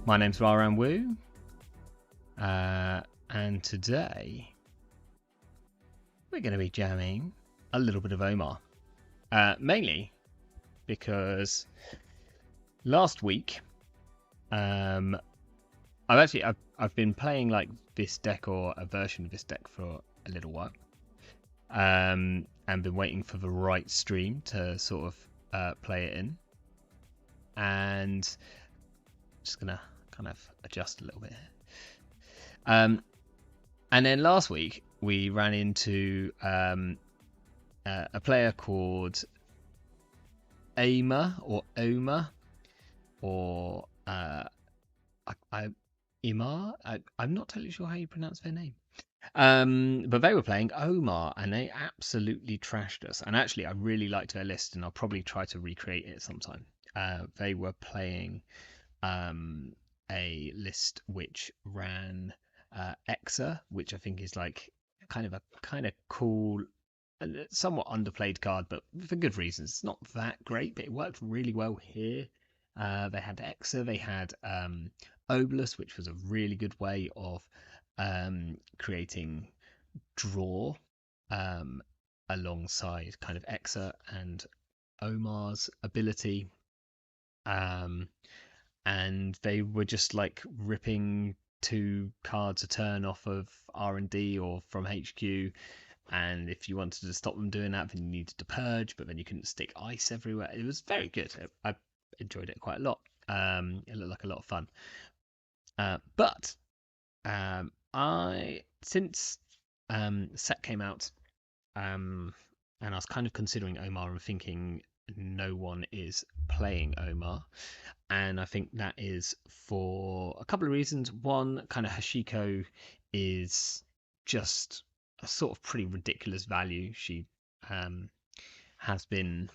My name's Raran Wu, and today we're going to be jamming a little bit of Omar, mainly because last week I've been playing like this deck or a version of this deck for a little while, and been waiting for the right stream to sort of play it in, and just gonna kind of adjust a little bit. And then last week we ran into a player called Ima or Oma or Imar. I'm not totally sure how you pronounce their name. But they were playing Omar and they absolutely trashed us. And actually, I really liked their list, and I'll probably try to recreate it sometime. They were playing a list which ran Exa, which I think is like kind of cool, somewhat underplayed card, but for good reasons. It's not that great, but it worked really well here. They had Exa, they had Obelisk, which was a really good way of creating draw alongside kind of Exa and Omar's ability. And they were just like ripping 2 cards a turn off of R&D or from HQ, and if you wanted to stop them doing that, then you needed to purge, but then you couldn't stick ice everywhere. It was very good. I enjoyed it quite a lot. It looked like a lot of fun. But since set came out, and I was kind of considering Omar and thinking no one is playing Omar, and I think that is for a couple of reasons. One, kind of Hashiko is just a sort of pretty ridiculous value. She has been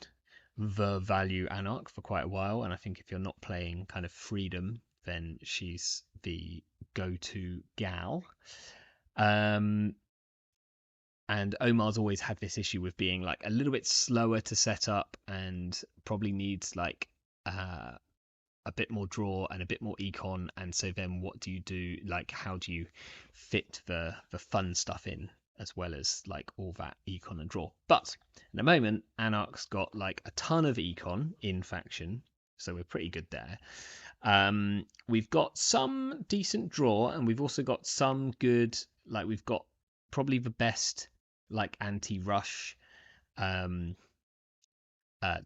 the value Anarch for quite a while, and I think if you're not playing kind of Freedom, then she's the go-to gal. And Omar's always had this issue with being like a little bit slower to set up and probably needs like a bit more draw and a bit more econ. And so then what do you do? Like, how do you fit the fun stuff in as well as like all that econ and draw? But at the moment, Anarch's got like a ton of econ in faction, so we're pretty good there. We've got some decent draw, and we've also got some good, like we've got probably the best like anti-rush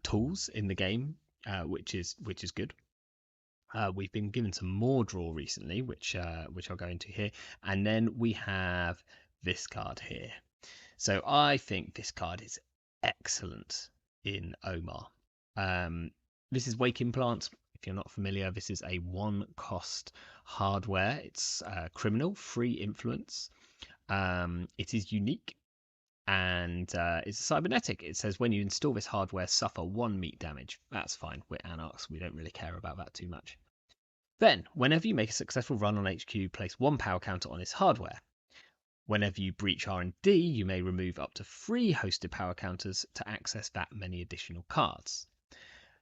tools in the game, which is good. We've been given some more draw recently, which I'll go into here, and then we have this card here. So I think this card is excellent in Omar. This is Wake Implant. If you're not familiar, this is a 1-cost hardware. It's criminal, free influence. It is unique, and it's cybernetic. It says when you install this hardware, suffer 1 meat damage. That's fine. We're Anarchs. We don't really care about that too much. Then, whenever you make a successful run on HQ, place 1 power counter on its hardware. Whenever you breach R&D, you may remove up to 3 hosted power counters to access that many additional cards.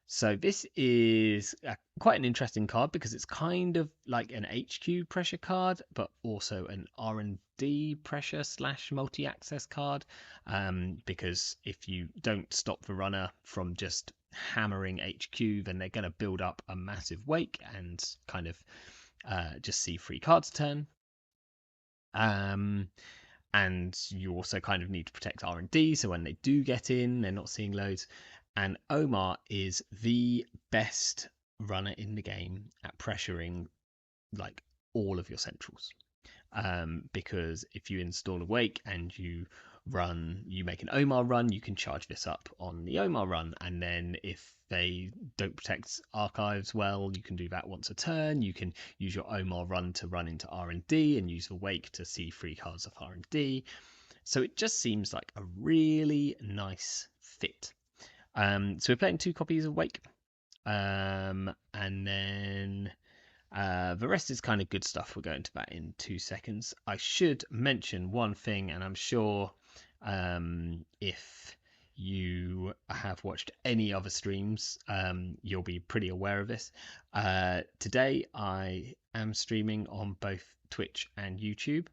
So this is quite an interesting card because it's kind of like an HQ pressure card, but also an R&D pressure / multi-access card. Because if you don't stop the runner from just hammering HQ, then they're going to build up a massive wake and kind of just see 3 cards a turn. And you also kind of need to protect R&D, so when they do get in, they're not seeing loads. And Omar is the best runner in the game at pressuring like all of your centrals. Because if you install a wake and you make an Omar run, you can charge this up on the Omar run. And then if they don't protect archives well, you can do that once a turn. You can use your Omar run to run into R&D and use the wake to see 3 cards of R&D. So it just seems like a really nice fit. So we're playing 2 copies of Wake, and then the rest is kind of good stuff. We'll go into that in 2 seconds. I should mention one thing, and I'm sure if you have watched any other streams, you'll be pretty aware of this. Today I am streaming on both Twitch and YouTube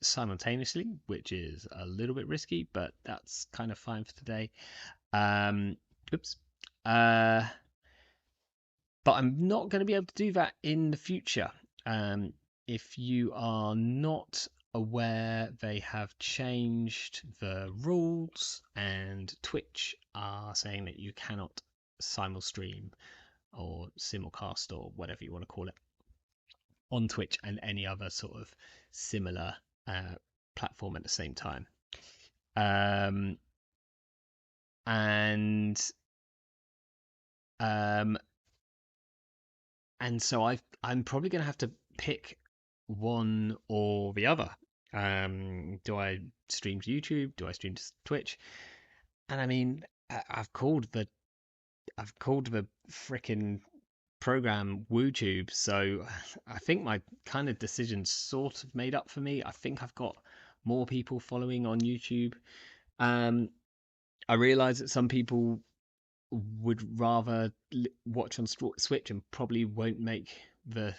simultaneously, which is a little bit risky, but that's kind of fine for today. Oops. But I'm not going to be able to do that in the future. If you are not aware, they have changed the rules, and Twitch are saying that you cannot simul stream or simulcast or whatever you want to call it on Twitch and any other sort of similar platform at the same time. And so I'm probably going to have to pick one or the other. Do I stream to YouTube? Do I stream to Twitch? And I mean, I've called the frickin' program WooTube, so I think my kind of decision's sort of made up for me. I think I've got more people following on YouTube. I realise that some people would rather watch on Switch and probably won't make the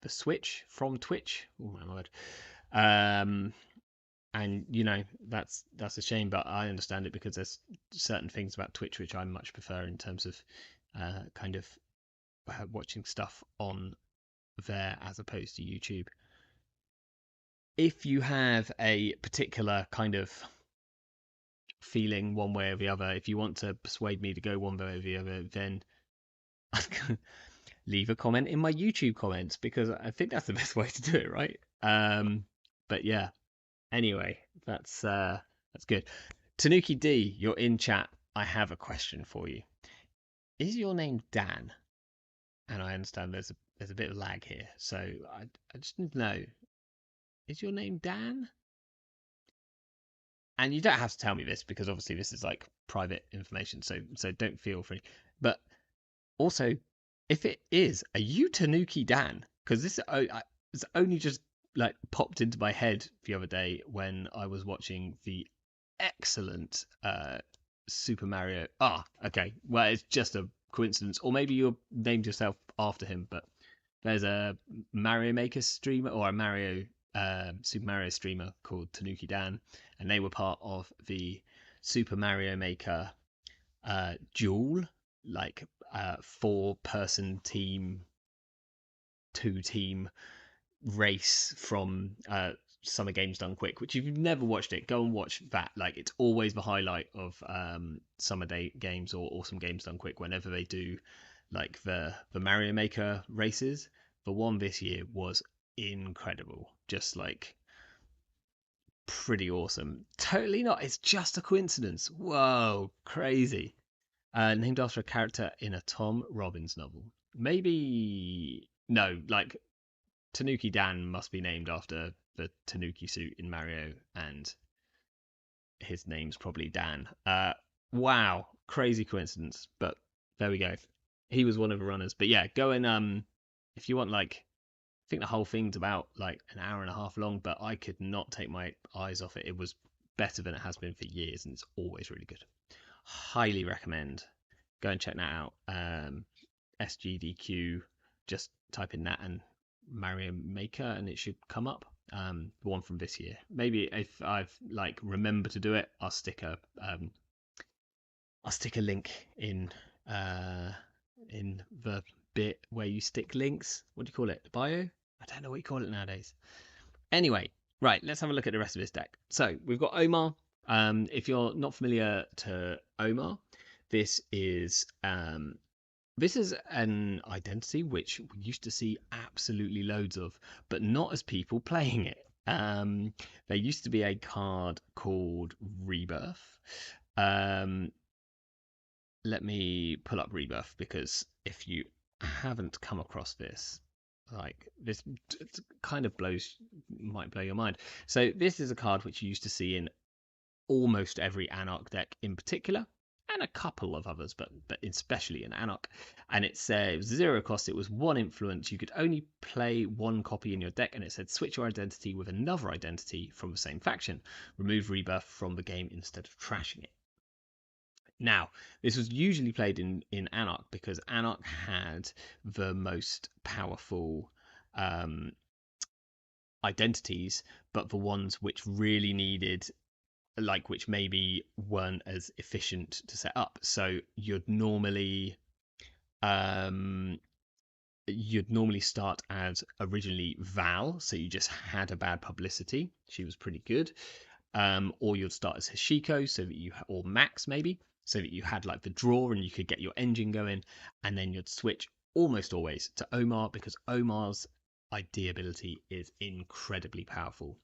switch from Twitch. Oh my word. And you know, that's a shame, but I understand it because there's certain things about Twitch which I much prefer in terms of kind of watching stuff on there as opposed to YouTube. If you have a particular kind of feeling one way or the other, if you want to persuade me to go one way or the other, then leave a comment in my YouTube comments, because I think that's the best way to do it, right? But yeah, anyway, that's good. Tanuki D, you're in chat. I have a question for you. Is your name Dan? And I understand there's a bit of lag here, so I just need to know, is your name Dan? And you don't have to tell me this because obviously this is like private information, so don't feel free. But also, if it is, are you Tanuki Dan? Because this it's only just like popped into my head the other day when I was watching the excellent Super Mario. Okay. Well, it's just a coincidence, or maybe you named yourself after him. But there's a Mario Maker streamer or a Mario Super Mario streamer called Tanuki Dan, and they were part of the Super Mario Maker duel, like 4-person team, 2-team race from Summer Games Done Quick. Which, if you've never watched it, go and watch that. Like, it's always the highlight of Summer Day Games or Awesome Games Done Quick whenever they do like the Mario Maker races. The one this year was incredible, just like pretty awesome. Totally not, it's just a coincidence. Whoa, crazy. Named after a character in a Tom Robbins novel. Maybe no, like Tanuki Dan must be named after the Tanuki suit in Mario, and his name's probably Dan. Wow, crazy coincidence, but there we go. He was one of the runners. But yeah, go and if you want, like, I think the whole thing's about like an hour and a half long, but I could not take my eyes off it. It was better than it has been for years, and it's always really good. Highly recommend. Go and check that out. SGDQ, just type in that and Mario Maker and it should come up. The one from this year. Maybe if I've like remember to do it, I'll stick a link in the bit where you stick links. What do you call it? The bio? I don't know what you call it nowadays. Anyway, right, let's have a look at the rest of this deck. So we've got Omar. If you're not familiar to Omar, this is an identity which we used to see absolutely loads of, but not as people playing it. There used to be a card called Rebirth. Let me pull up Rebirth, because if you haven't come across this, like, this kind of might blow your mind. So this is a card which you used to see in almost every Anarch deck in particular. and a couple of others, but especially in Anarch. And it said it was 0 cost. It was 1 influence. You could only play 1 copy in your deck, and it said switch your identity with another identity from the same faction. Remove Rebirth from the game instead of trashing it. Now, this was usually played in Anarch because Anarch had the most powerful identities, but the ones which really needed, like, which maybe weren't as efficient to set up. So you'd normally start as originally Val, so you just had a bad publicity. She was pretty good. Or you'd start as Hashiko, so that or Max maybe, so that you had like the draw and you could get your engine going, and then you'd switch almost always to Omar because Omar's ID ability is incredibly powerful.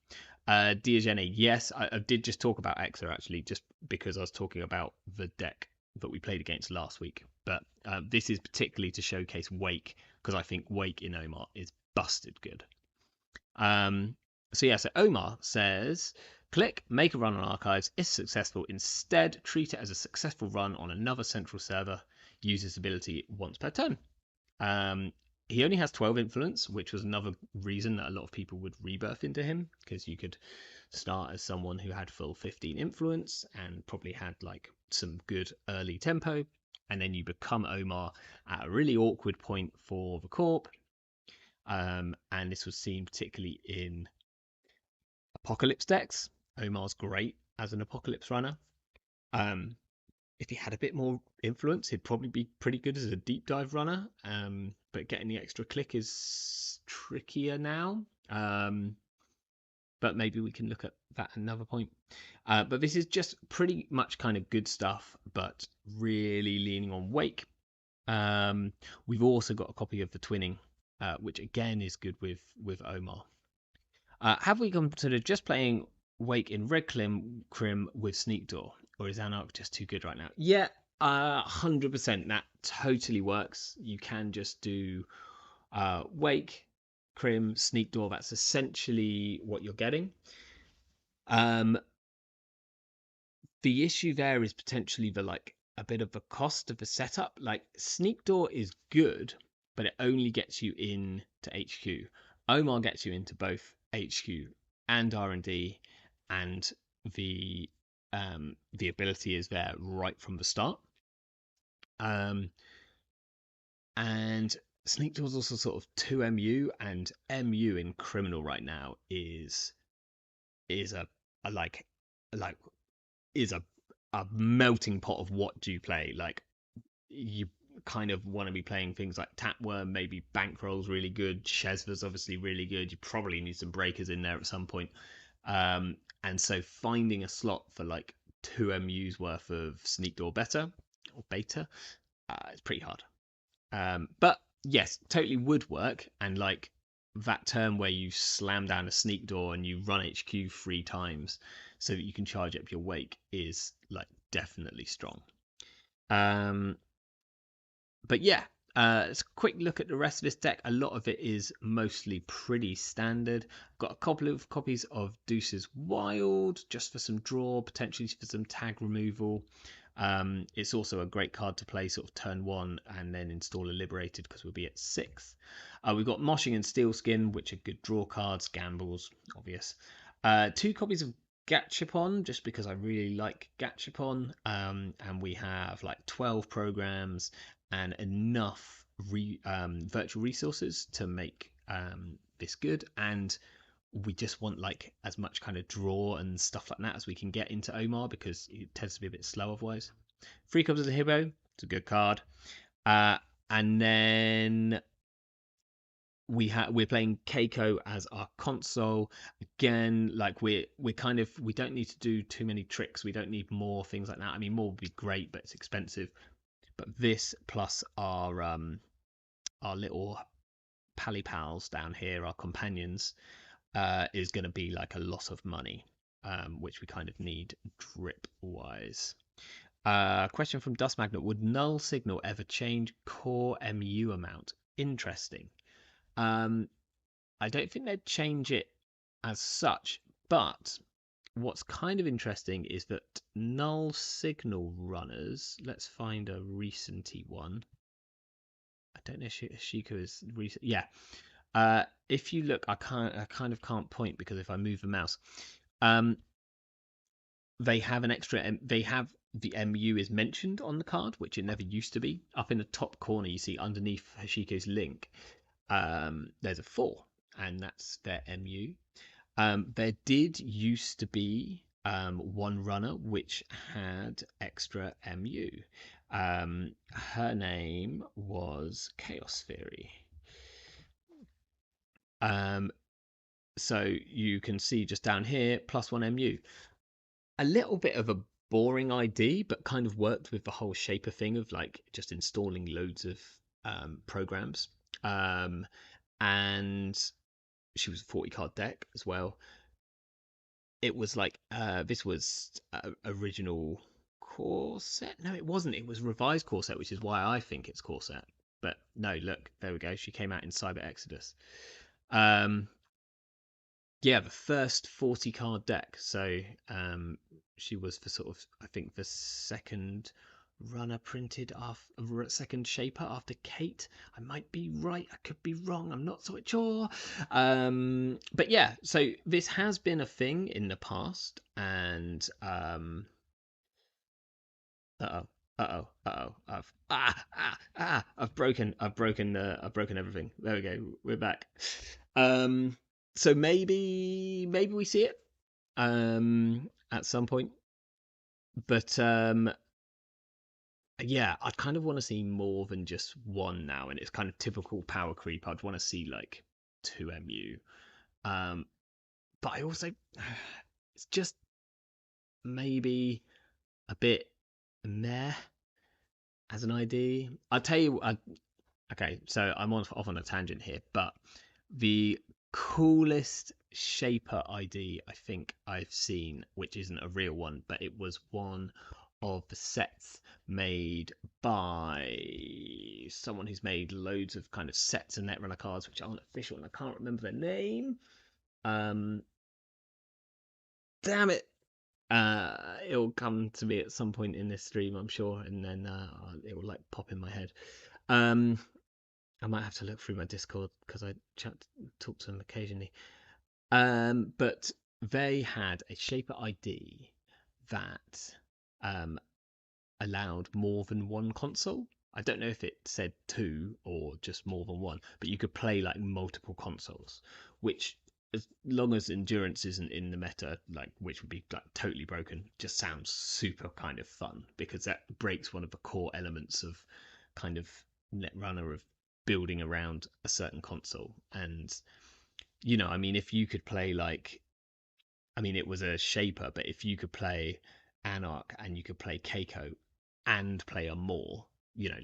Diogene, yes, I did just talk about Exa actually, just because I was talking about the deck that we played against last week. But this is particularly to showcase Wake, because I think Wake in Omar is busted good. So Omar says, click, make a run on archives. If successful, instead treat it as a successful run on another central server. Use this ability once per turn. He only has 12 influence, which was another reason that a lot of people would rebirth into him, because you could start as someone who had full 15 influence and probably had like some good early tempo, and then you become Omar at a really awkward point for the Corp. And this was seen particularly in Apocalypse decks. Omar's great as an Apocalypse runner. If he had a bit more influence, he'd probably be pretty good as a deep dive runner. But getting the extra click is trickier now. But maybe we can look at that another point. But this is just pretty much kind of good stuff, but really leaning on Wake. We've also got a copy of the Twinning, which again is good with Omar. Have we considered just playing Wake in Red Crim with Sneak Door, or is Anarch just too good right now? Yeah, 100%. That totally works. You can just do Wake, Crim, Sneak Door. That's essentially what you're getting. The issue there is potentially a bit of the cost of the setup. Like, Sneak Door is good, but it only gets you in to HQ. Omar gets you into both HQ and R&D, and the ability is there right from the start. And Sneak Door is also sort of 2 MU, and MU in Criminal right now is a melting pot of what do you play. Like, you kind of want to be playing things like Tapworm, maybe Bankroll's really good, Shezva's obviously really good. You probably need some breakers in there at some point. And so finding a slot for like 2 MU's worth of Sneak Door better or beta, it's pretty hard. But yes, totally would work. And like that turn where you slam down a Sneak Door and you run HQ 3 times so that you can charge up your Wake is like definitely strong. But yeah, let's a quick look at the rest of this deck. A lot of it is mostly pretty standard. Got a couple of copies of Deuce's Wild, just for some draw, potentially for some tag removal. It's also a great card to play sort of turn 1 and then install a Liberated, because we'll be at 6. We've got Moshing and Steelskin, which are good draw cards. Gambles, obvious. 2 copies of Gachapon, just because I really like Gachapon. And we have like 12 programs and enough virtual resources to make this good. And we just want like as much kind of draw and stuff like that as we can get into Omar, because it tends to be a bit slow otherwise. 3 copies of Hibbo, it's a good card. And then we're playing Keiko as our console. Again, like we don't need to do too many tricks. We don't need more things like that. I mean, more would be great, but it's expensive. But this plus our little pally pals down here, our companions, is going to be like a lot of money, which we kind of need drip wise. Question from Dust Magnet: would Null Signal ever change core MU amount? Interesting. I don't think they'd change it as such, but what's kind of interesting is that null signal runners. Let's find a recenty one. I don't know if Shiko is recent. Yeah. If you look, I kind of can't point because if I move the mouse, um, they have an extra. They have the MU is mentioned on the card, which it never used to be. Up in the top corner, you see underneath Hashiko's link, there's a 4, and that's their MU. There did used to be one runner which had extra MU. Her name was Chaos Theory. So you can see just down here, +1 MU. A little bit of a boring ID, but kind of worked with the whole Shaper thing of like just installing loads of programs. And she was a 40 card deck as well. It was like this was original core set. No, it wasn't. It was revised core set, which is why I think it's core set. But no, look, there we go. She came out in Cyber Exodus. Yeah, the first 40 card deck. So she was the sort of, I think, the second runner printed after second shaper after Kate. I might be right, I could be wrong, I'm not so sure. But yeah, so this has been a thing in the past, and I've broken everything. There we go, we're back. So maybe we see it at some point, but yeah, I kind of want to see more than just one now, and it's kind of typical power creep. I'd want to see like 2 MU, but I also it's just maybe a bit meh as an ID. I'll tell you. Okay, so I'm off on a tangent here, but the coolest Shaper ID I think I've seen, which isn't a real one, but it was one of the sets made by someone who's made loads of kind of sets and Netrunner cards which aren't official, and I can't remember their name. Damn it. It'll come to me at some point in this stream, I'm sure, and then it will like pop in my head. I might have to look through my Discord because I talk to them occasionally. But they had a Shaper ID that allowed more than one console. I don't know if it said 2 or just more than one, but you could play like multiple consoles, which, as long as endurance isn't in the meta, like which would be like totally broken, just sounds super kind of fun because that breaks one of the core elements of kind of Netrunner of building around a certain console. And I mean, if you could play like, I mean, it was a Shaper, but if you could play Anarch and you could play Keiko and play a more,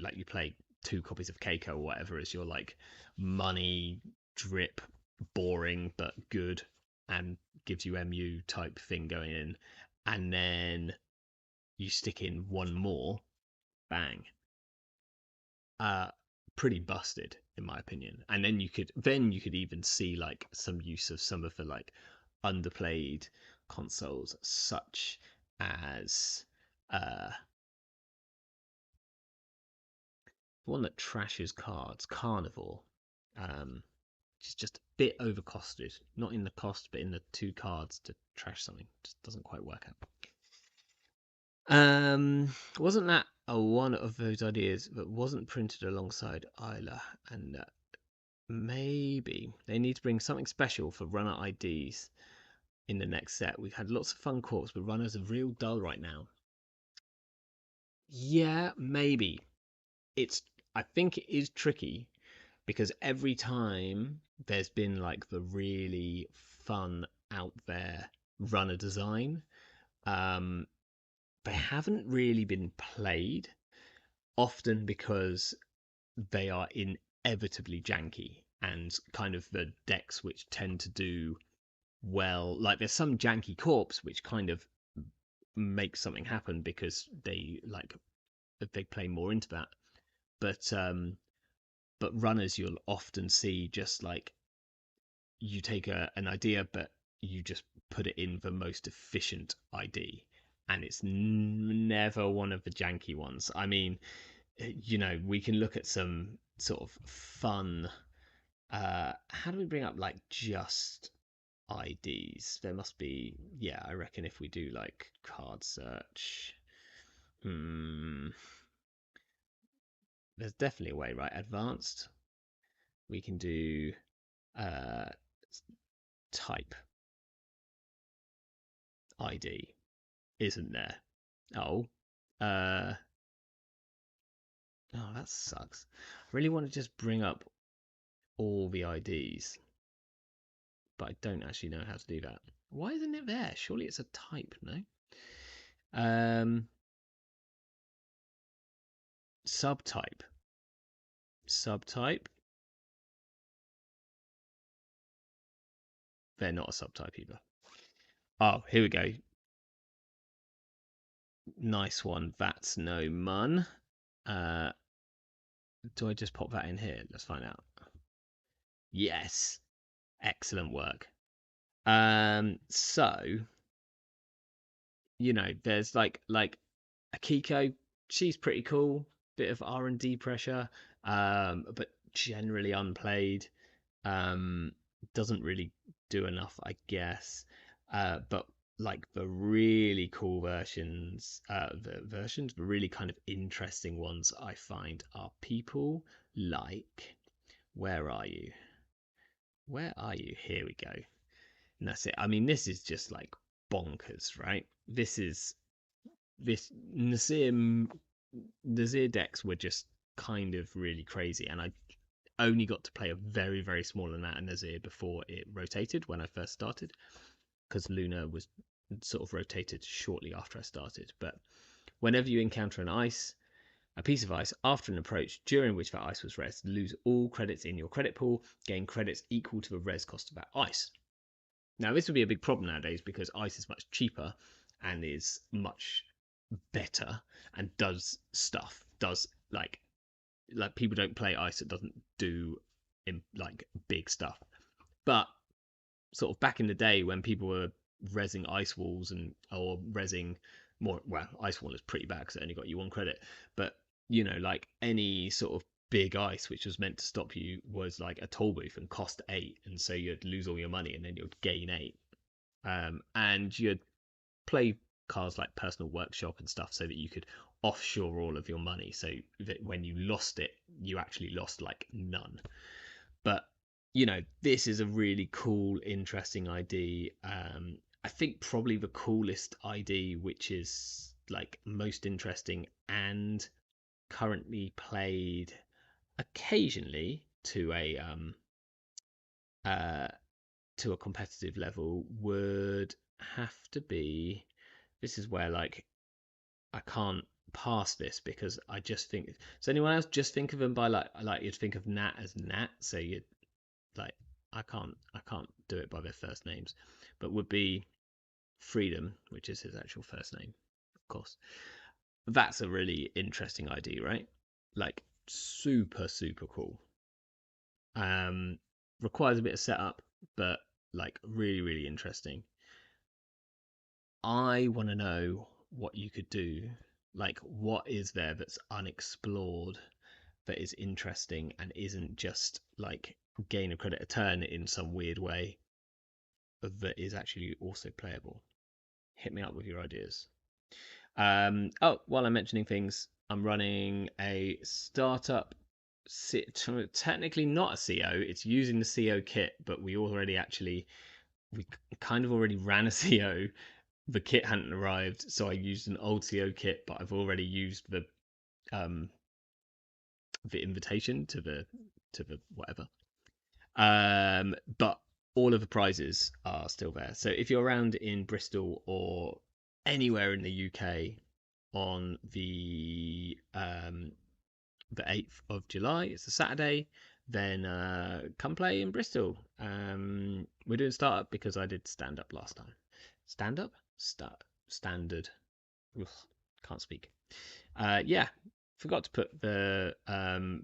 like you play 2 copies of Keiko or whatever as your like money drip, boring but good, and gives you MU type thing going in, and then you stick in one more, bang. Pretty busted in my opinion. And then you could even see like some use of some of the like underplayed consoles, such as one that trashes cards, Carnivore, which is just a bit overcosted. Not in the cost, but in the 2 cards to trash something. Just doesn't quite work out. Wasn't that one of those ideas that wasn't printed alongside Isla? And maybe they need to bring something special for runner IDs in the next set. We've had lots of fun corps, but runners are real dull right now. Yeah, maybe. I think it is tricky because every time there's been like the really fun out there runner design, they haven't really been played, often because they are inevitably janky, and kind of the decks which tend to do well, like there's some janky corps which kind of make something happen because they play more into that, but runners you'll often see just like you take an idea but you just put it in the most efficient ID, and it's never one of the janky ones. I mean, we can look at some sort of fun. How do we bring up like just IDs? There must be, yeah, I reckon if we do like card search, there's definitely a way, right? Advanced, we can do uh, type ID, isn't there? Oh, uh, oh, that sucks. I really want to just bring up all the IDs, but I don't actually know how to do that. Why isn't it there? Surely it's a type, no? Subtype. Subtype. They're not a subtype either. Oh, here we go. Nice one. That's no mun. Do I just pop that in here? Let's find out. Yes. Excellent work. So there's like Akiko. She's pretty cool. Bit of R&D pressure, but generally unplayed. Doesn't really do enough, I guess. But like the really cool versions, the really kind of interesting ones I find are people like, where are you? Where are you? Here we go. And that's it. I mean, this is just like bonkers, right? This Nasir decks were just kind of really crazy, and I only got to play a very, very small amount of Nazir before it rotated when I first started, because Luna was sort of rotated shortly after I started. But whenever you encounter a piece of ice after an approach during which that ice was res, lose all credits in your credit pool, gain credits equal to the res cost of that ice. Now, this would be a big problem nowadays because ice is much cheaper and is much better and does stuff. Does like people don't play ice, it doesn't do like big stuff. But sort of back in the day when people were resing ice walls or resing more, well, ice wall is pretty bad because it only got you 1 credit. But like any sort of big ice which was meant to stop you was like a toll booth and cost 8, and so you'd lose all your money and then you'd gain 8. And you'd play cards like Personal Workshop and stuff so that you could offshore all of your money, so that when you lost it, you actually lost like none. But this is a really cool, interesting ID. I think probably the coolest ID, which is like most interesting and currently played occasionally to a competitive level, would have to be. This is where like I can't pass this because I just think. Does anyone else just think of them by like you'd think of Nat as Nat? So you'd like I can't do it by their first names, but would be Freedom, which is his actual first name, of course. That's a really interesting ID, right? Like super cool. Requires a bit of setup, but like really, really interesting. I want to know what you could do. Like, what is there that's unexplored that is interesting and isn't just like gain a credit a turn in some weird way, that is actually also playable? Hit me up with your ideas. Oh, while I'm mentioning things, I'm running a startup. Technically not a CO. It's using the CO kit, but we kind of already ran a CO. The kit hadn't arrived, so I used an old CO kit, but I've already used the invitation to the whatever. But all of the prizes are still there. So if you're around in Bristol or anywhere in the UK on the 8th of July, it's a Saturday, then come play in Bristol. We're doing startup because I did stand up last time. Stand up? Standard. Ugh, can't speak. Yeah, forgot to put the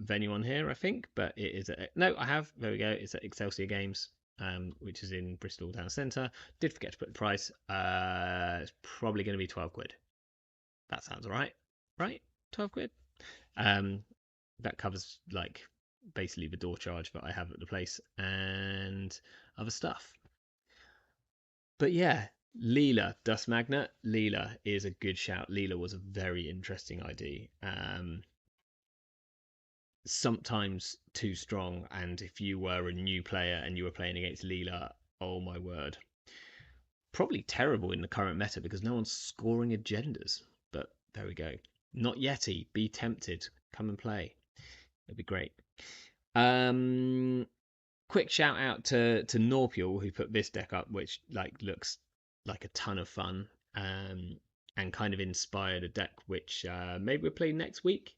venue on here, I think, but it is no, I have. There we go. It's at Excelsior Games. which is in Bristol Town Centre. Did forget to put the price. It's probably going to be 12 quid. That sounds all right, right? 12 quid. That covers like basically the door charge that I have at the place and other stuff. But yeah, Leela Dust Magnet. Leela is a good shout. Leela was a very interesting ID. Sometimes too strong, and if you were a new player and you were playing against Leela, oh my word, probably terrible in the current meta because no one's scoring agendas. But there we go. Not Yeti. Be tempted. Come and play. It'd be great. Quick shout out to Norpule who put this deck up, which like looks like a ton of fun. And kind of inspired a deck which maybe we'll play next week,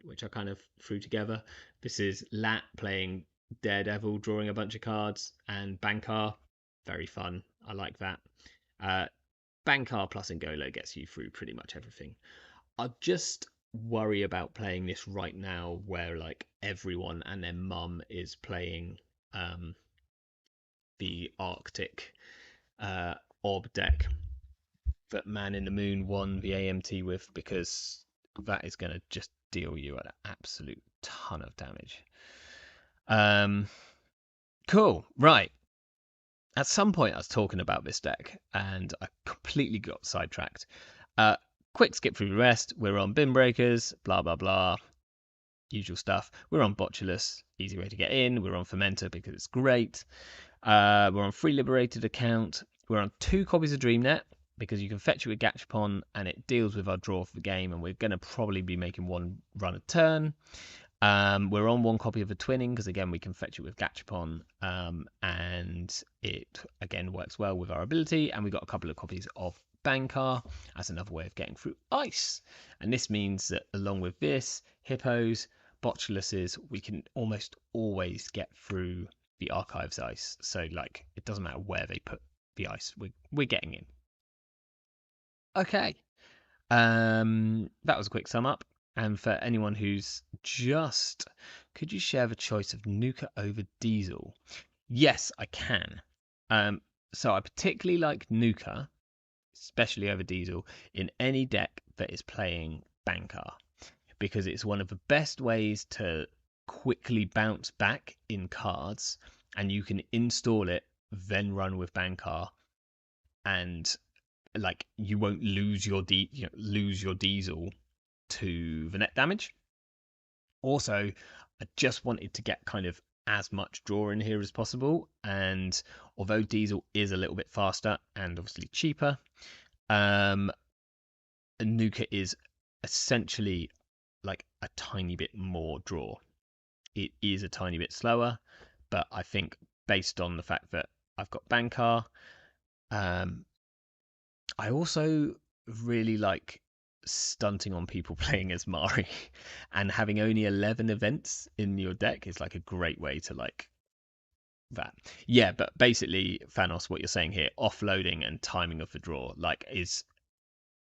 which I kind of threw together. This is Lat playing Daredevil, drawing a bunch of cards, and Bankar. Very fun. I like that. Bankar plus Angola gets you through pretty much everything. I just worry about playing this right now where like everyone and their mum is playing the Arctic Orb deck that Man in the Moon won the AMT with, because that is going to just deal you an absolute ton of damage. Cool. Right. At some point I was talking about this deck and I completely got sidetracked. Quick skip through the rest. We're on Bin Breakers, blah, blah, blah. Usual stuff. We're on Botulus, easy way to get in. We're on Fermenter because it's great. We're on Free Liberated account. We're on 2 copies of DreamNet because you can fetch it with Gachapon and it deals with our draw for the game, and we're going to probably be making 1 run a turn. We're on 1 copy of a Twinning because again we can fetch it with Gachapon, and it again works well with our ability, and we got a couple of copies of Bankar as another way of getting through ice. And this means that along with this, Hippos, Botuluses, we can almost always get through the Archives ice. So like it doesn't matter where they put the ice, we're getting in. Okay. That was a quick sum up. And for anyone who's just, could you share the choice of Nuka over Diesel? Yes, I can. So I particularly like Nuka, especially over Diesel, in any deck that is playing Bankar, because it's one of the best ways to quickly bounce back in cards, and you can install it, then run with Bankar, and like you won't lose your Diesel to the net damage. Also, I just wanted to get kind of as much draw in here as possible, and although Diesel is a little bit faster and obviously cheaper, Nuka is essentially like a tiny bit more draw. It is a tiny bit slower, but I think based on the fact that I've got Bankar, I also really like stunting on people playing as Mari, and having only 11 events in your deck is like a great way to like that. Yeah, but basically, Thanos, what you're saying here, offloading and timing of the draw, like is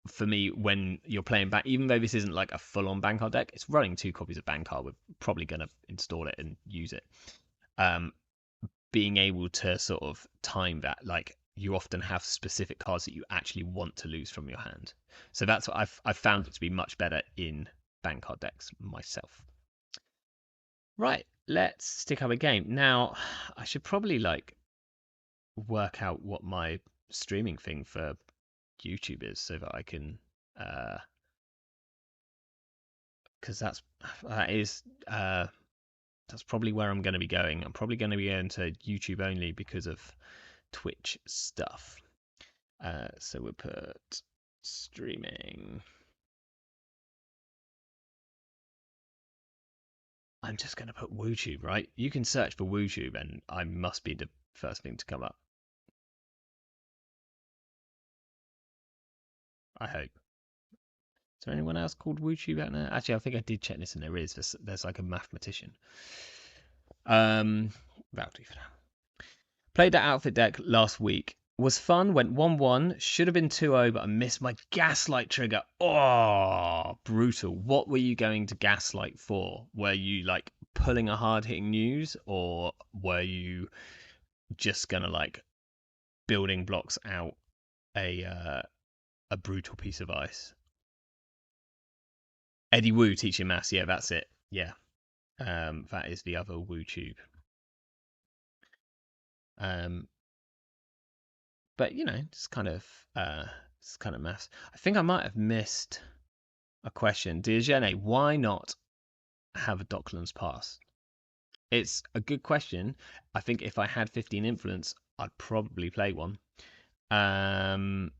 for me when you're playing back, even though this isn't like a full-on Bankar deck, it's running 2 copies of Bankar. We're probably going to install it and use it. Being able to sort of time that, like you often have specific cards that you actually want to lose from your hand. So that's what I've found it to be much better in Bankar decks myself. Right, let's stick up a game. Now, I should probably like work out what my streaming thing for YouTube is so that I can because that's probably where I'm going to be going. I'm probably going to be going to YouTube only because of Twitch stuff. So we'll put streaming. I'm just going to put WooTube, right? You can search for WooTube and I must be the first thing to come up. I hope. Is there anyone else called WooTube out there? Actually, I think I did check this and there is. There's like a mathematician. That'll do for now. Played that outfit deck last week. Was fun, went 1-1, should have been 2-0, but I missed my Gaslight trigger. Oh, brutal. What were you going to Gaslight for? Were you like pulling a hard-hitting news, or were you just gonna like building blocks out a brutal piece of ice. Eddie Wu teaching maths. Yeah, that's it. Yeah, that is the other Wu tube. But it's kind of maths. I think I might have missed a question. Diogene, why not have a Docklands pass? It's a good question. I think if I had 15 influence, I'd probably play one. But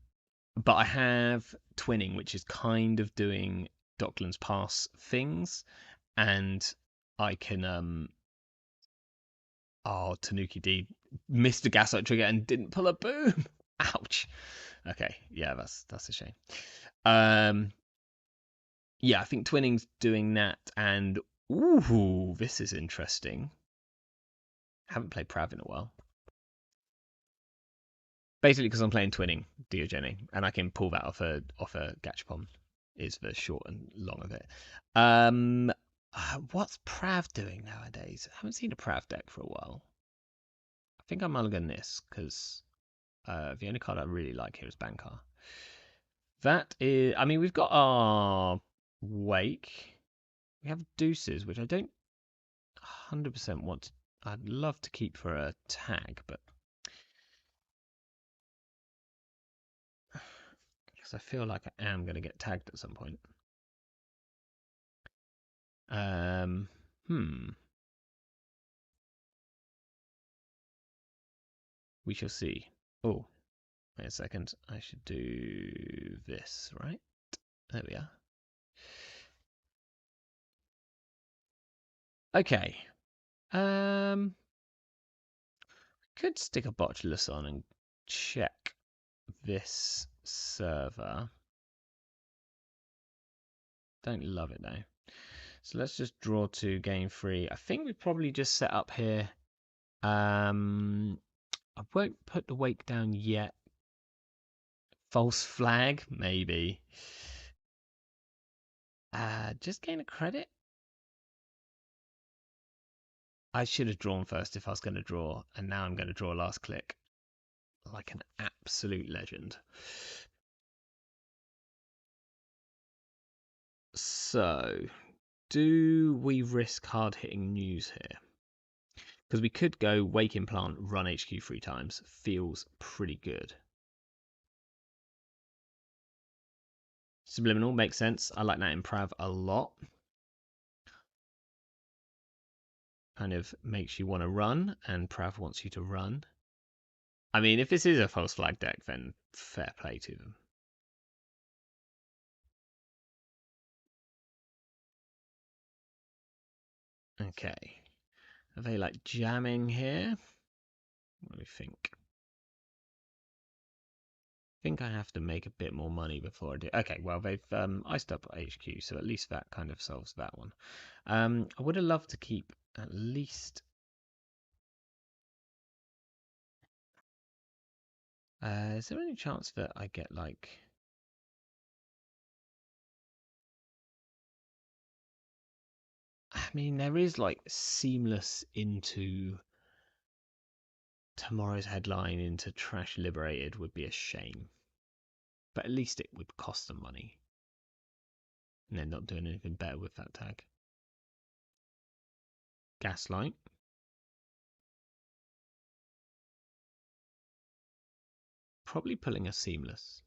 I have twinning, which is kind of doing Docklands pass things, and I can Tanuki D missed a gaslight trigger and didn't pull a boom. Ouch. Okay, yeah, that's a shame. Yeah, I think twinning's doing that, and ooh, this is interesting. Haven't played Prav in a while. Basically, because I'm playing twinning Diogene, and I can pull that off a Gachapon. Is the short and long of it. What's Prav doing nowadays? I haven't seen a Prav deck for a while. I think I'm mulligan this because the only card I really like here is Bankar. That is, I mean, we've got our Wake. We have Deuces, which I don't 100% want to. I'd love to keep for a tag, but because I feel like I am going to get tagged at some point. We shall see. Oh, wait a second. I should do this, right? There we are. Okay. Could stick a Botulus on and check this server. Don't love it though. So let's just draw to game 3. I think we probably just set up here. I won't put the Wake down yet. False flag, maybe. Just gain a credit. I should have drawn first if I was going to draw, and now I'm going to draw last click. Like an absolute legend. So, do we risk hard hitting news here? Because we could go Wake Implant, run HQ 3 times. Feels pretty good. Subliminal makes sense. I like that in Prav a lot. Kind of makes you want to run, and Prav wants you to run. I mean, if this is a false flag deck, then fair play to them. Okay. Are they like jamming here? What do you think? I think I have to make a bit more money before I do. Okay, well, they've iced up HQ, so at least that kind of solves that one. I would have loved to keep at least... is there any chance that I get, like... I mean, there is, like, seamless into tomorrow's headline into Trash Liberated would be a shame. But at least it would cost them money. And they're not doing anything better with that tag. Gaslight. Probably pulling a seamless.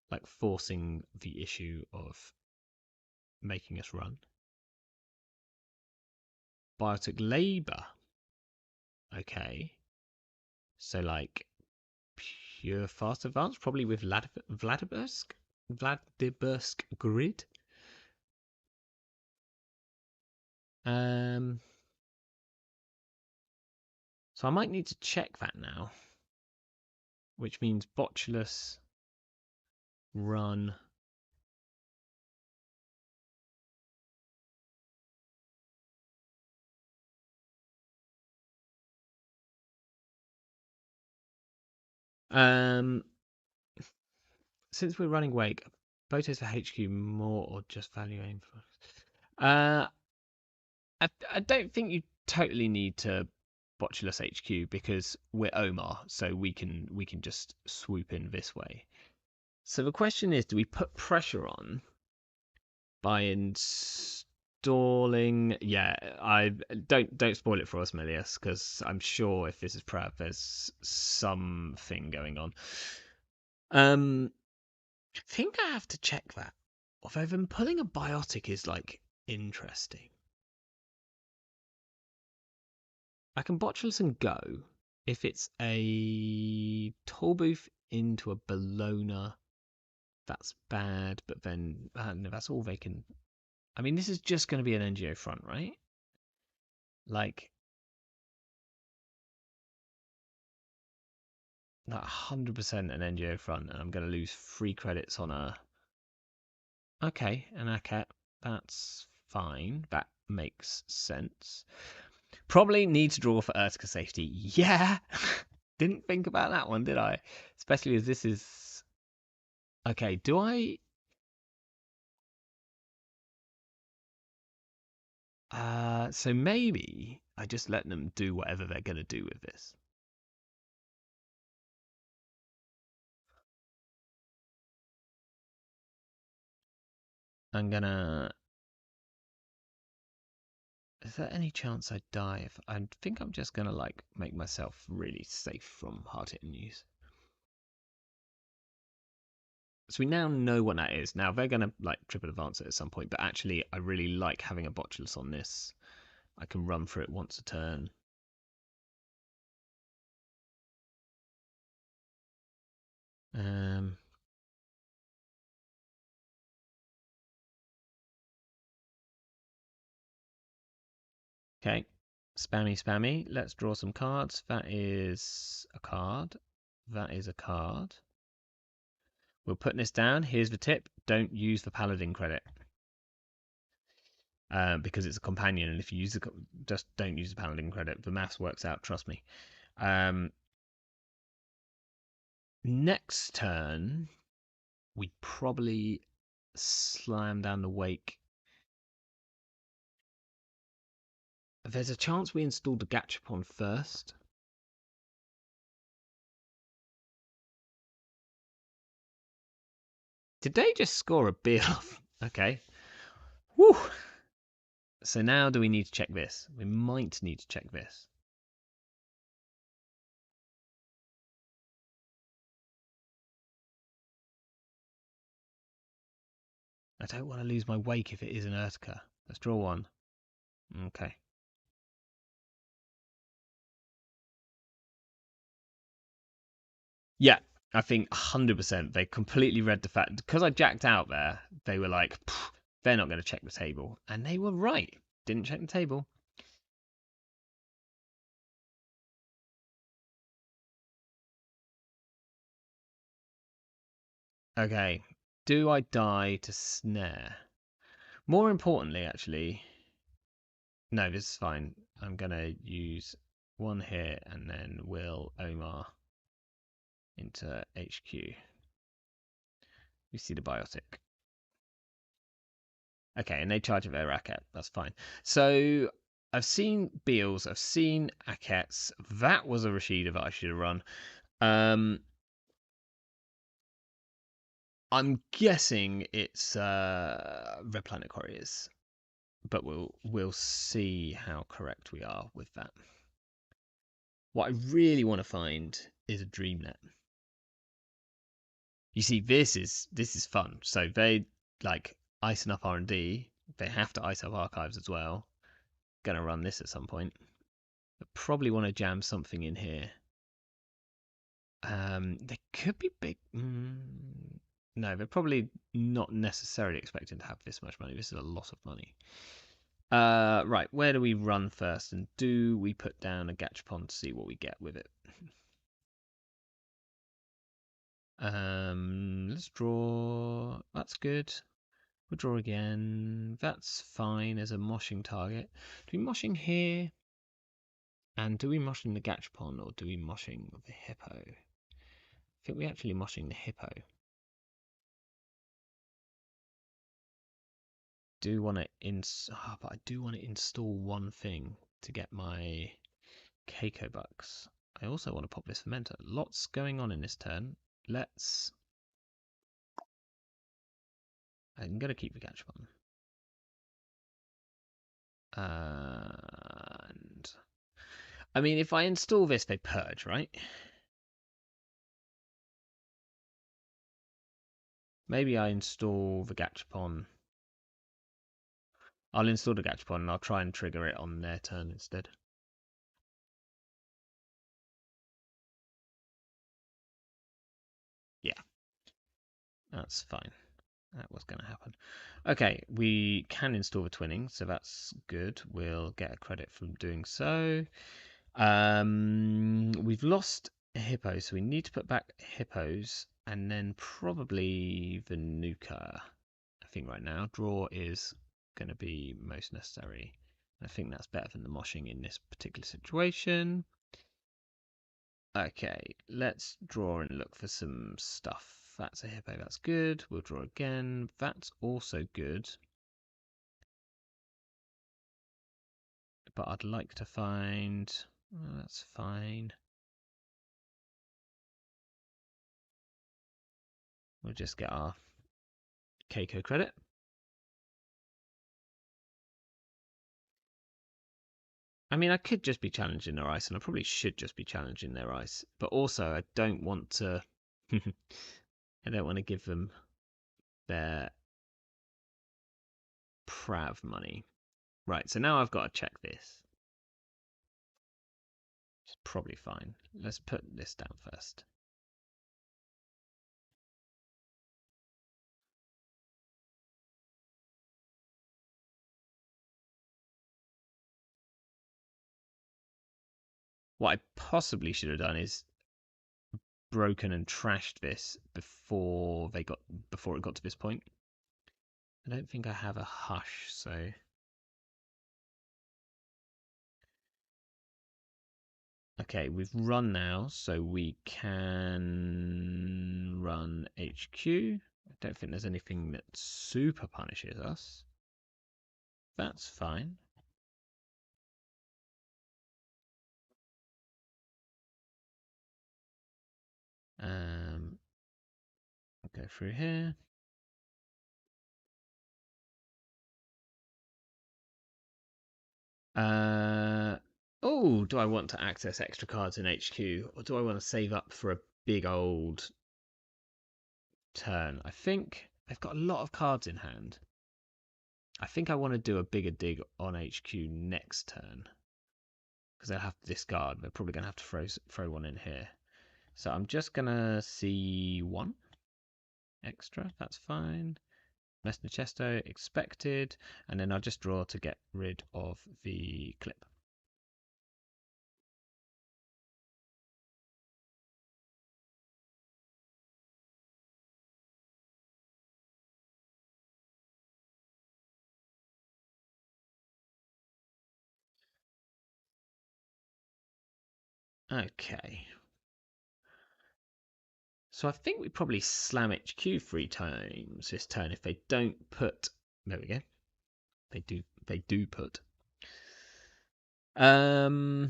Like forcing the issue of making us run. Biotic Labour. Okay. So like pure fast advance, probably with Vladimirsk grid. So I might need to check that now. Which means Botulus run. Since we're running Wake, photos for HQ more or just value aim for? I don't think you totally need to Botulus HQ because we're Omar, so we can just swoop in this way. So the question is, do we put pressure on by installing? Yeah, I don't spoil it for us, Milius, because I'm sure if this is prep, there's something going on. I think I have to check that. Although then pulling a biotic is like interesting. I can botulus and go if it's a toll booth into a Bologna. That's bad, but then no, that's all they can. I mean, this is just going to be an NGO front, right? Like, not 100% an NGO front, and I'm going to lose 3 credits on a. Okay, an ACAT. That's fine. That makes sense. Probably need to draw for Urtica safety. Yeah! Didn't think about that one, did I? Especially as this is. Okay, do I. So maybe I just let them do whatever they're going to do with this. I'm gonna. Is there any chance I die? If I think I'm just gonna like make myself really safe from hard-hitting news. So we now know what that is. Now they're gonna like triple advance it at some point, but actually I really like having a botulus on this. I can run for it once a turn. Okay, spammy. Let's draw some cards. That is a card. That is a card. We're putting this down. Here's the tip. Don't use the paladin credit. Because it's a companion, and if you use just don't use the paladin credit. The maths works out, trust me. Next turn, we probably slam down the wake. There's a chance we installed the Gachapon first. Did they just score a beer off? Okay. Woo! So now do we need to check this? We might need to check this. I don't want to lose my wake if it is an Urtica. Let's draw one. Okay. Yeah, I think 100% they completely read the fact. Because I jacked out there, they were like, they're not going to check the table. And they were right. Didn't check the table. Okay. Do I die to snare? More importantly, actually, no, this is fine. I'm going to use one here and then will Omar into HQ. You see the biotic. Okay, and they charge of their racket. That's fine. So I've seen Beals, I've seen Akets. That was a Rashida that I should have run. I'm guessing it's Red Planet Warriors, but we'll see how correct we are with that. What I really want to find is a DreamNet. You see, this is fun. So they like icing up R&D. They have to ice up archives as well. Gonna run this at some point. I probably want to jam something in here. They could be big. No, they're probably not necessarily expecting to have this much money. This is a lot of money. Right, where do we run first? And do we put down a Gachapon to see what we get with it? Let's draw. That's good. We'll draw again. That's fine as a moshing target. Do we moshing here? And do we moshing the Gachapon or do we moshing the hippo? I think we actually moshing the hippo. Do want to but I do want to install one thing to get my Keiko Bucks. I also want to pop this fermenter. Lots going on in this turn. Let's... I'm going to keep the Gachapon. And... I mean, if I install this, they purge, right? Maybe I install the Gachapon. I'll install the Gachapon and I'll try and trigger it on their turn instead. Yeah, that's fine. That was going to happen. Okay, we can install the twinning, so that's good. We'll get a credit from doing so. We've lost a hippo, so we need to put back hippos and then probably the nuka. I think right now draw is going to be most necessary. I think that's better than the moshing in this particular situation. Okay, let's draw and look for some stuff. That's a hippo, that's good. We'll draw again. That's also good. But I'd like to find... Oh, that's fine. We'll just get our Keiko credit. I mean, I could just be challenging their ice, and I probably should just be challenging their ice. But also, I don't want to... I don't want to give them their Prav money. Right, so now I've got to check this. It's probably fine. Let's put this down first. What I possibly should have done is broken and trashed this before it got to this point. I don't think I have a hush, so okay, we've run now, so we can run HQ. I don't think there's anything that super punishes us. That's fine. Go through here. Oh, do I want to access extra cards in HQ, or do I want to save up for a big old turn? I think I've got a lot of cards in hand. I think I want to do a bigger dig on HQ next turn because they'll have to discard. They're probably going to have to throw one in here. So I'm just going to see one extra. That's fine. Messenger Chesto expected, and then I'll just draw to get rid of the clip. Okay. So I think we probably slam HQ 3 times this turn if they don't put. There we go. They do put. So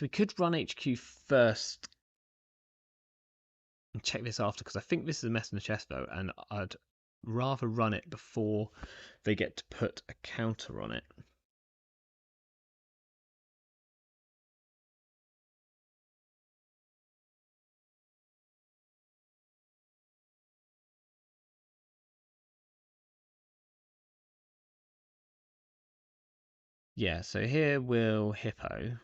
we could run HQ first and check this after, because I think this is a mess in the chest though, and I'd rather run it before they get to put a counter on it. Yeah, so here we'll hippo.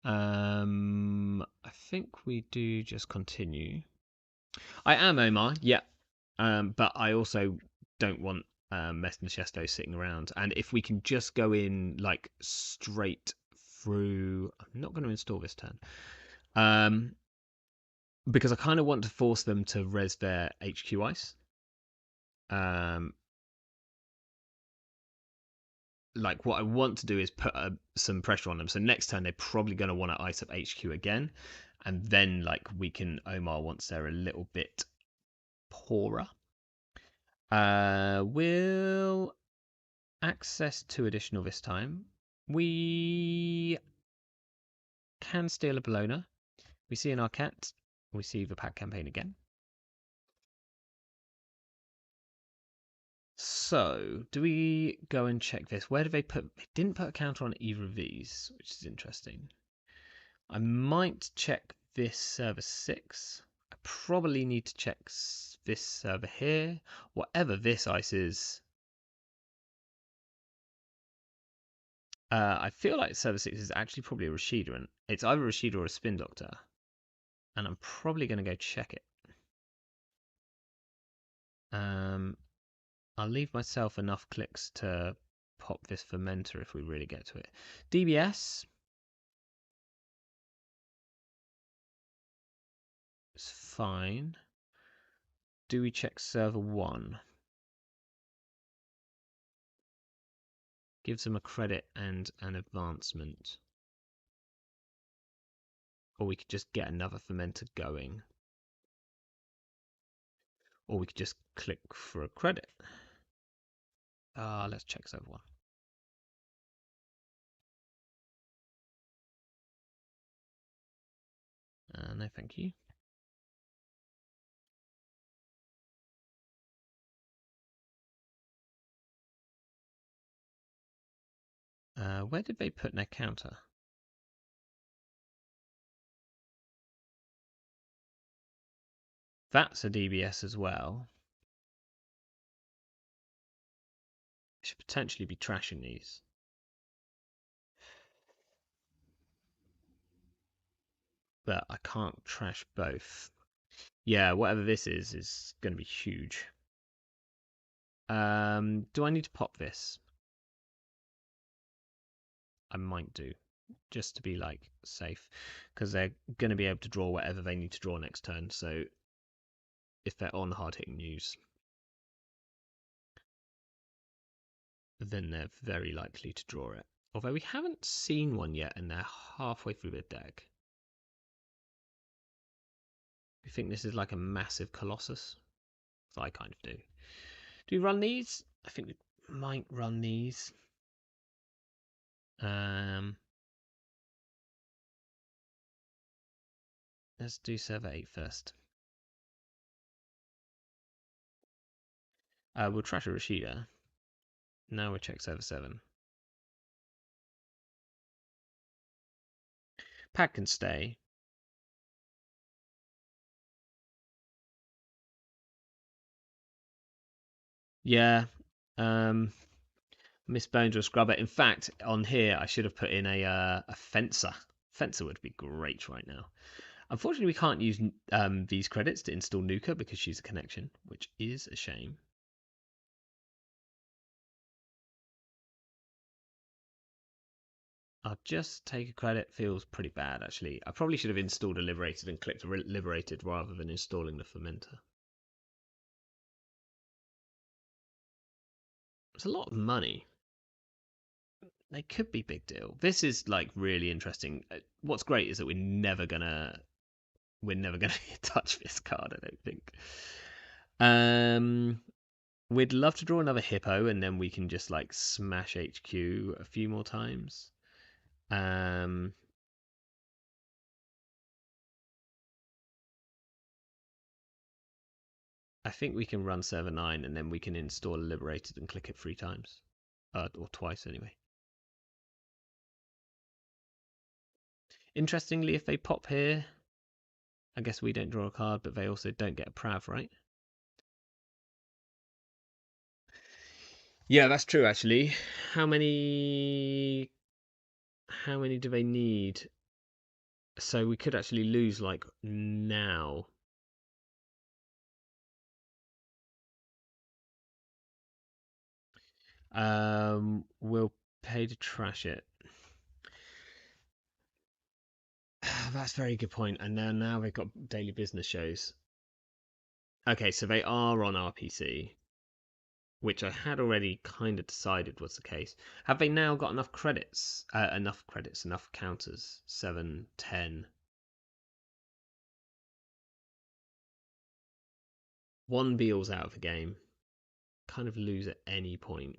I think we do just continue. I am Omar, yeah. But I also don't want Messenger Chesto sitting around. And if we can just go in like straight through, I'm not going to install this turn. Because I kind of want to force them to res their HQ ice. like what I want to do is put some pressure on them. So next turn they're probably going to want to ice up HQ again, and then like we can Omar once they're a little bit poorer. Will access 2 additional this time. We can steal a Bologna. We see an Arquette. We see the pack campaign again. So, do we go and check this? Where did they put? They didn't put a counter on either of these, which is interesting. I might check this server 6. I probably need to check this server here. Whatever this ice is. I feel like server 6 is actually probably a Rashida, and it's either a Rashida or a Spin Doctor. And I'm probably going to go check it. I'll leave myself enough clicks to pop this fermenter if we really get to it. DBS. It's fine. Do we check server 1? Gives them a credit and an advancement. Or we could just get another fermenter going. Or we could just click for a credit. Let's check server 1. No, thank you. Where did they put their counter? That's a DBS as well. I should potentially be trashing these. But I can't trash both. Yeah, whatever this is going to be huge. Do I need to pop this? I might do, just to be like safe, because they're going to be able to draw whatever they need to draw next turn. So if they're on hard-hitting news, then they're very likely to draw it. Although we haven't seen one yet, and they're halfway through the deck. You think this is like a massive Colossus? So I kind of do. Do we run these? I think we might run these. Let's do server 8 first. We'll trash a Rashida. Now we'll check server 7. Pack can stay. Yeah. Miss Bones or Scrubber. In fact, on here I should have put in a fencer. Fencer would be great right now. Unfortunately, we can't use these credits to install Nuka because she's a connection, which is a shame. I'll just take a credit. Feels pretty bad, actually. I probably should have installed a Liberated and clicked Liberated rather than installing the Fermenter. It's a lot of money. They could be big deal. This is like really interesting. What's great is that we're never gonna touch this card. I don't think. We'd love to draw another hippo, and then we can just like smash HQ a few more times. I think we can run server 9, and then we can install Liberated and click it 3 times, or twice anyway. Interestingly, if they pop here, I guess we don't draw a card, but they also don't get a Prav, right? Yeah, that's true actually. How many do they need? So we could actually lose like now. We'll pay to trash it. That's a very good point. And now they've got daily business shows. Okay, so they are on RPC. which I had already kind of decided was the case. Have they now got enough credits? Enough counters? 7, 10. One Beale's out of the game. Kind of lose at any point.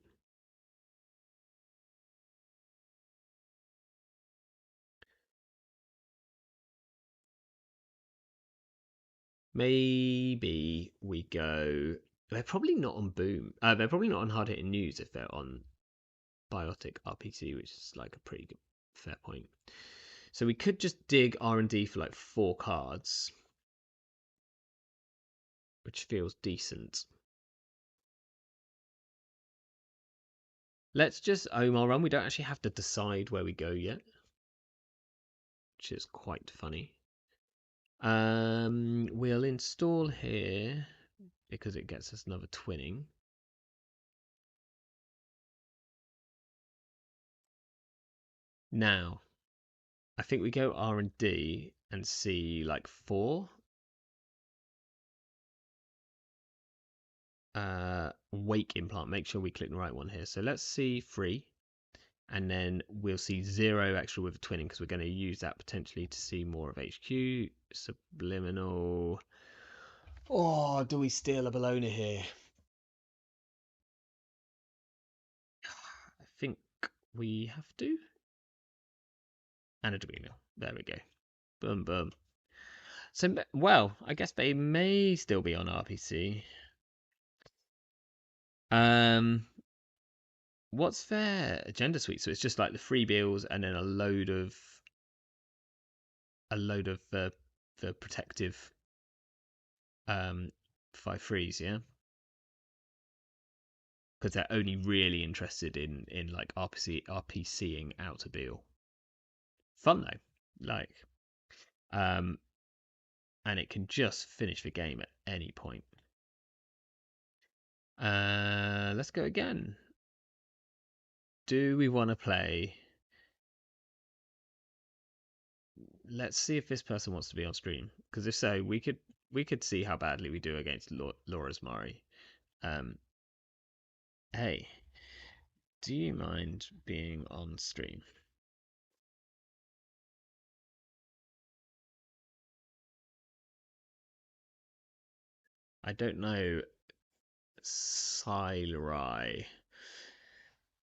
Maybe we go. They're probably not on Boom. They're probably not on Hard Hitting News if they're on Biotic RPC, which is like a pretty good fair point. So we could just dig R&D for like 4 cards, which feels decent. Let's just Omar run. We don't actually have to decide where we go yet, which is quite funny. We'll install here because it gets us another twinning. Now, I think we go R&D and see like 4. Wake implant. Make sure we click the right one here. So let's see 3. And then we'll see 0 extra with twinning because we're going to use that potentially to see more of HQ. Subliminal. Oh, do we steal a Bologna here? I think we have to. And a Duino. There we go. Boom, boom. So, well, I guess they may still be on RPC. What's their agenda suite? So it's just like the free bills and then a load of the protective 5/3s, yeah. Because they're only really interested in like RPCing out a bill. Fun though, like, and it can just finish the game at any point. Let's go again. Do we want to play? Let's see if this person wants to be on stream. Because if so, we could see how badly we do against Laura's Mari. Hey, do you mind being on stream? I don't know. Silerai.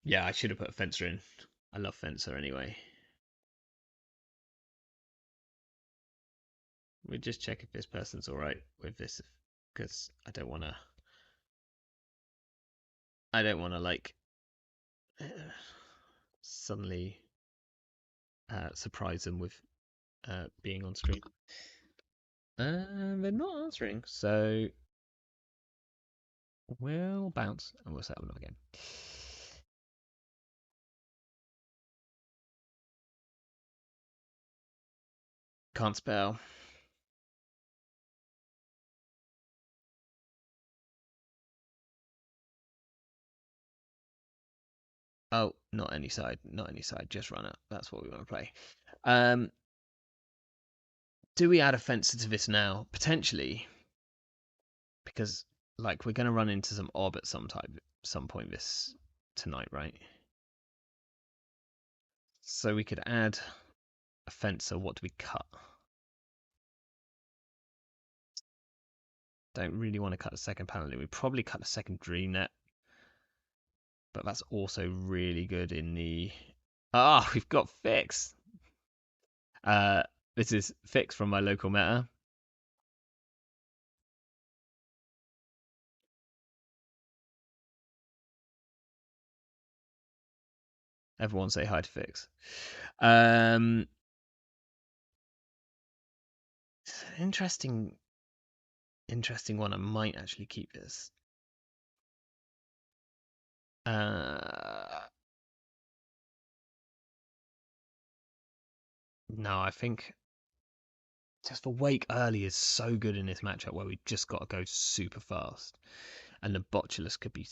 Yeah, I should have put a fencer in. I love fencer anyway. We just check if this person's alright with this, because I don't want to like suddenly surprise them with being on stream. They're not answering, so we'll bounce and we'll set them up again. Can't spell. Oh, not any side, not any side, just runner. That's what we want to play. Do we add a fencer to this now? Potentially, because like we're going to run into some orb at some point this tonight, right? So we could add a fencer. What do we cut? Don't really want to cut the second panel. We probably cut the second dream net, but that's also really good in the. Ah, we've got Fix. This is Fix from my local meta. Everyone say hi to Fix. Interesting one. I might actually keep this. No, I think just the wake early is so good in this matchup where we just got to go super fast. And the Botulus could be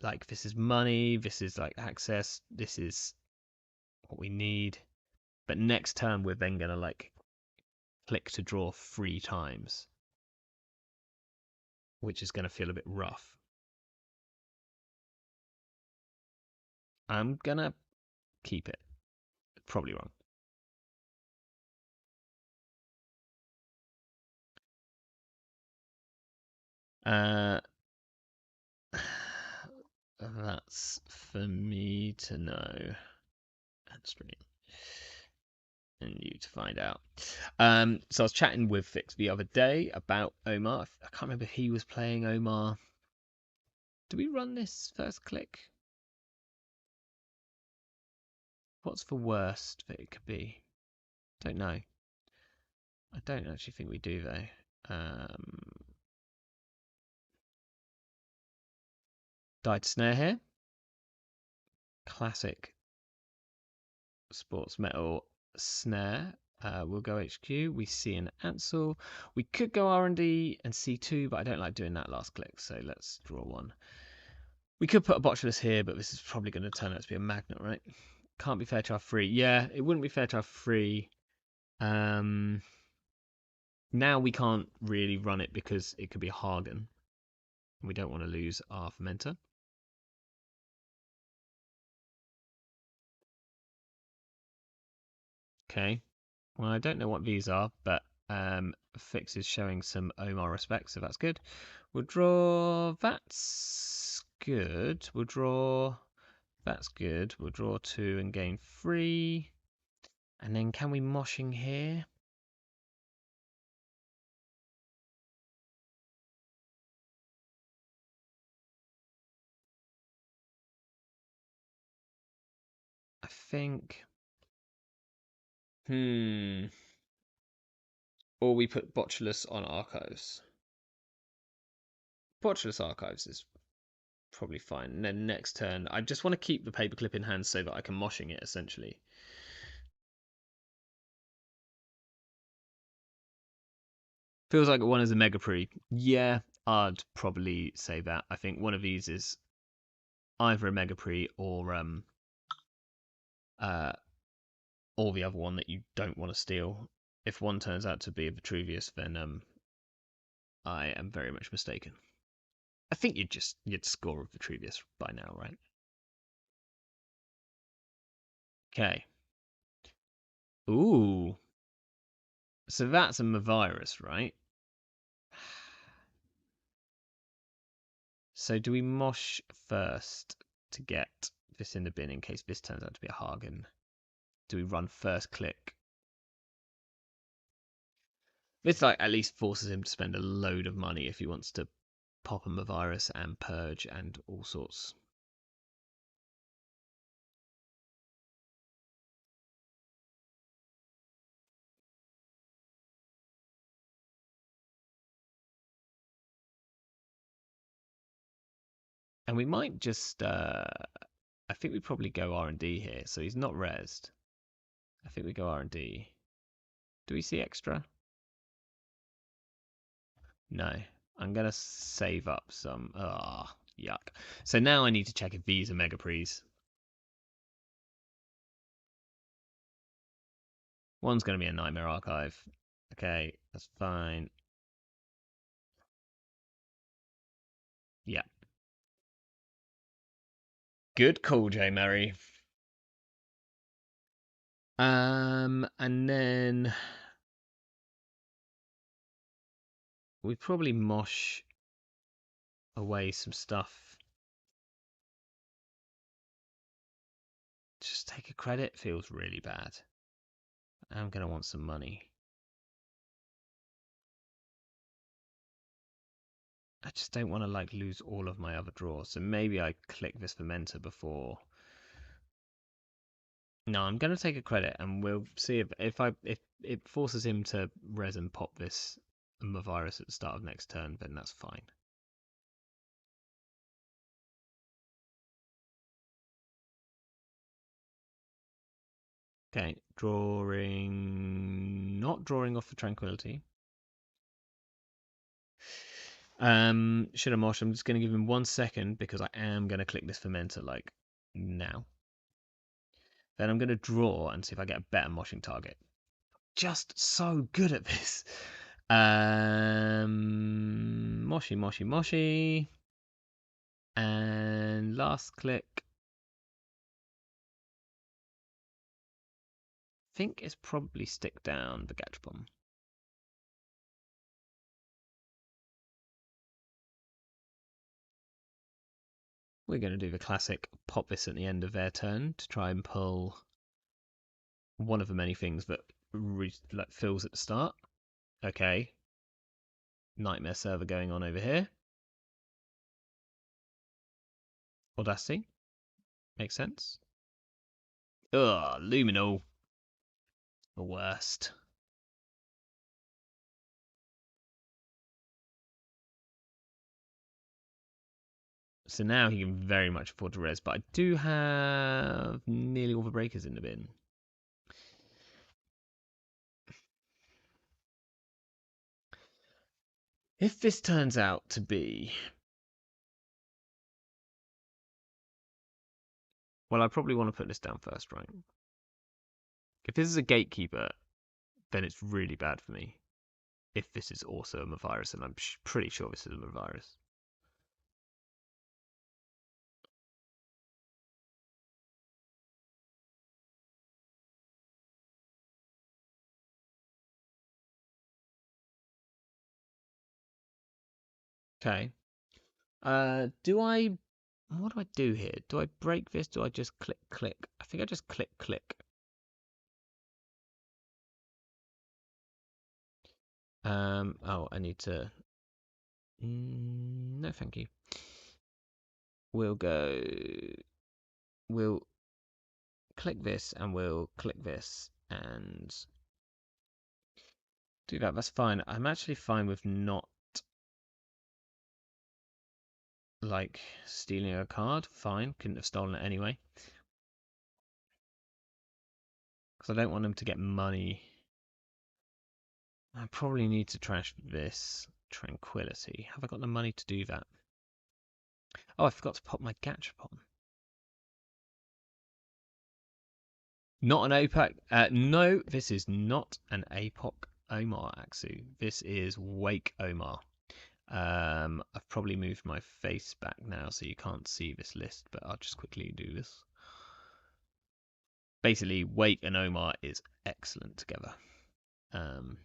like, this is money, this is like access, this is what we need. But next turn, we're then going to like click to draw 3 times, which is going to feel a bit rough. I'm gonna keep it. Probably wrong. That's for me to know. That's brilliant. And you to find out. So I was chatting with Fix the other day about Omar. I can't remember if he was playing Omar. Do we run this first click? What's the worst that it could be? Don't know. I don't actually think we do though. Died snare here. Classic sports metal snare. We'll go HQ. We see an Ansel. We could go R&D and C2, but I don't like doing that last click, so let's draw one. We could put a botulus here, but this is probably going to turn out to be a magnet, right? Can't be fair to our free. Yeah, it wouldn't be fair to our free. Now we can't really run it because it could be a Hagen. We don't want to lose our fermenter. Okay. Well, I don't know what these are, but Fix is showing some Omar respect, so that's good. We'll draw. That's good. We'll draw. That's good. We'll draw 2 and gain 3. And then can we moshing here? I think. Or we put Botulus on Archives. Botulus Archives is probably fine. And then next turn, I just want to keep the paperclip in hand so that I can moshing it, essentially. Feels like one is a Mega Pre. Yeah, I'd probably say that. I think one of these is either a Mega Pre or the other one that you don't want to steal. If one turns out to be a Vitruvius, then I am very much mistaken. I think you'd score a Vitruvius by now, right? Okay. Ooh. So that's a Mavirus, right? So do we mosh first to get this in the bin in case this turns out to be a Hagen? Do we run first click? This like at least forces him to spend a load of money if he wants to pop him a virus and purge and all sorts. And we might just I think we probably go R&D here. So he's not rezzed. I think we go R&D. Do we see extra? No. I'm going to save up some. Ah, yuck. So now I need to check if these are Mega Pre's. One's going to be a Nightmare Archive. Okay, that's fine. Yeah. Good call, J. Murray. And then we probably mosh away some stuff. Just take a credit feels really bad. I'm gonna want some money. I just don't want to like lose all of my other draws. So maybe I click this fermenter before. No, I'm gonna take a credit, and we'll see if it forces him to resin pop this virus at the start of next turn, then that's fine. Okay, not drawing off the tranquility. Should I mosh? I'm just gonna give him 1 second because I am gonna click this fermenter like now. Then I'm gonna draw and see if I get a better moshing target. Just so good at this. Moshi. And last click. think it's probably stick down the Gachapon. We're going to do the classic pop this at the end of their turn to try and pull one of the many things that fills at the start. Okay. Nightmare server going on over here. Audacity. Makes sense. Ugh, Luminal. The worst. So now he can very much afford to res, but I do have nearly all the breakers in the bin. If this turns out to be... Well, I probably want to put this down first, right? If this is a gatekeeper, then it's really bad for me. If this is also a Mavirus, and I'm pretty sure this is a Mavirus. Okay. Do I... What do I do here? Do I break this? Do I just click, click? I think I just click, click. Oh, I need to... no, thank you. We'll go... We'll click this, and we'll click this, and... do that, that's fine. I'm actually fine with not... like, stealing a card. Fine, couldn't have stolen it anyway. Because I don't want them to get money. I probably need to trash this Tranquility. Have I got the money to do that? Oh, I forgot to pop my Gachapon. Not an APOC. No, this is not an APOC Omar Axu. This is Wake Omar. I've probably moved my face back now so you can't see this list, but I'll just quickly do this. Basically, Wake and Omar is excellent together. And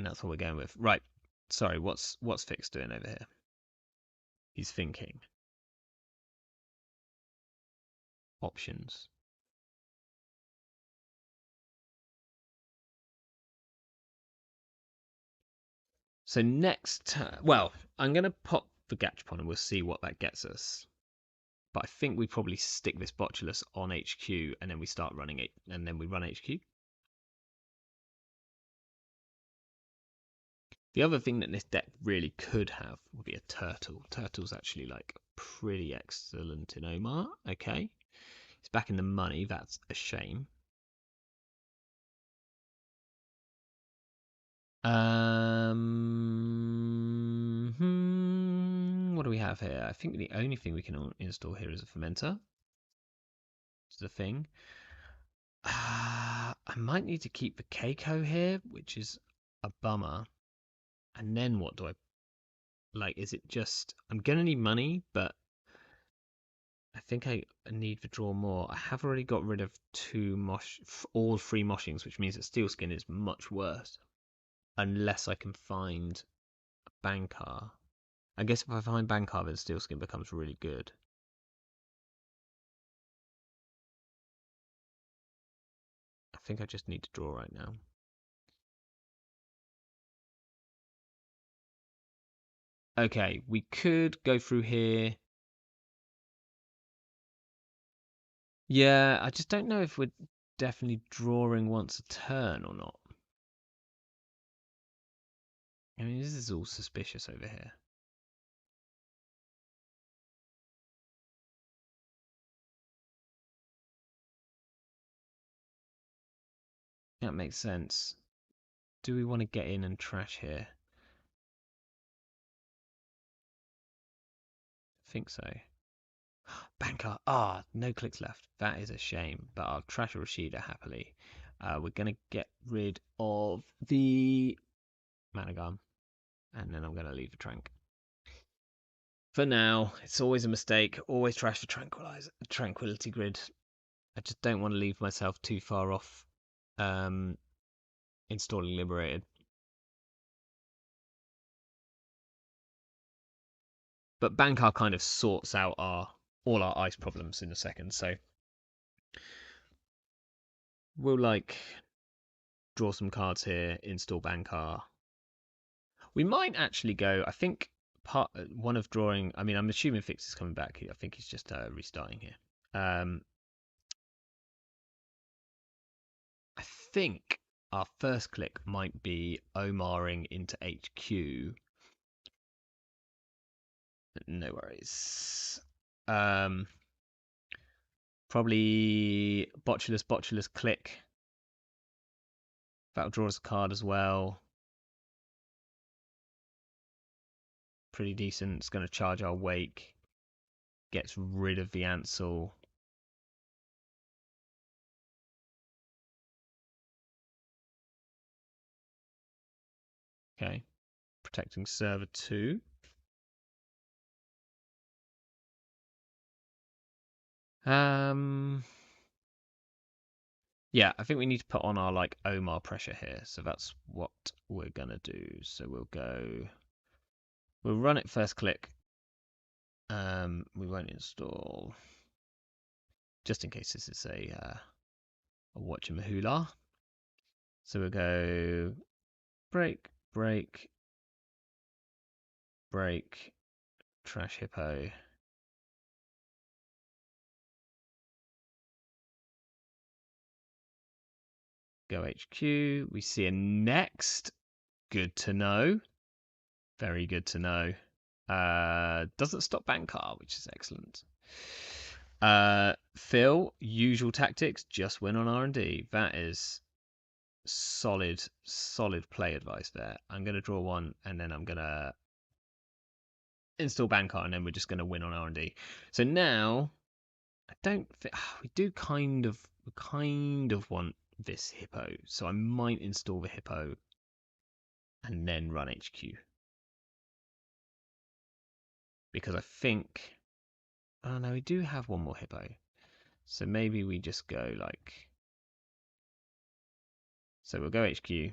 that's what we're going with. Right. Sorry, what's Fix doing over here? He's thinking. Options. So next, well, I'm going to pop the Gachapon and we'll see what that gets us. But I think we probably stick this Botulus on HQ and then we start running it, and then we run HQ. The other thing that this deck really could have would be a Turtle. Turtle's actually like pretty excellent in Omar. Okay, he's back in the money. That's a shame. What do we have here? I think the only thing we can install here is a fermenter. It's the thing. I might need to keep the Keiko here, which is a bummer. And then what do I like? Is it just I'm gonna need money, but I think I need to draw more. I have already got rid of all 3 moshings, which means that Steelskin is much worse. Unless I can find a Bankar. I guess if I find Bankar, then Steelskin becomes really good. I think I just need to draw right now. Okay, we could go through here. Yeah, I just don't know if we're definitely drawing once a turn or not. I mean, this is all suspicious over here. That makes sense. Do we want to get in and trash here? I think so. Bankar. Ah, no clicks left. That is a shame, but I'll trash a Rashida happily. We're going to get rid of the Managarm, and then I'm going to leave the Trank. For now, it's always a mistake. Always trash the Tranquility Grid. I just don't want to leave myself too far off installing Liberated. But Bankar kind of sorts out all our ice problems in a second, so we'll draw some cards here, install Bankar. We might actually go. I think one of drawing. I mean, I'm assuming Fix is coming back. I think he's just restarting here. I think our first click might be Omaring into HQ. No worries. Probably Botulus click. That'll draw us a card as well. Pretty decent. It's going to charge our Wake. Gets rid of the Ansel. Okay. Protecting server 2. Yeah, I think we need to put on our Omar pressure here. So that's what we're gonna do. So we'll run it first click. We won't install just in case this is a Whatchamahoola. So we'll go break, trash hippo. Go HQ. We see a next. Good to know. Very good to know. Doesn't stop Bankar, which is excellent. Phil, usual tactics, just win on R&D. That is solid play advice there. I'm going to draw one, and then I'm going to install Bankar, and then we're just going to win on R&D. So now, I don't think we do kind of want this hippo. So I might install the hippo and then run HQ. Because I think... Oh no, we do have one more hippo. So maybe we just go So we'll go HQ. See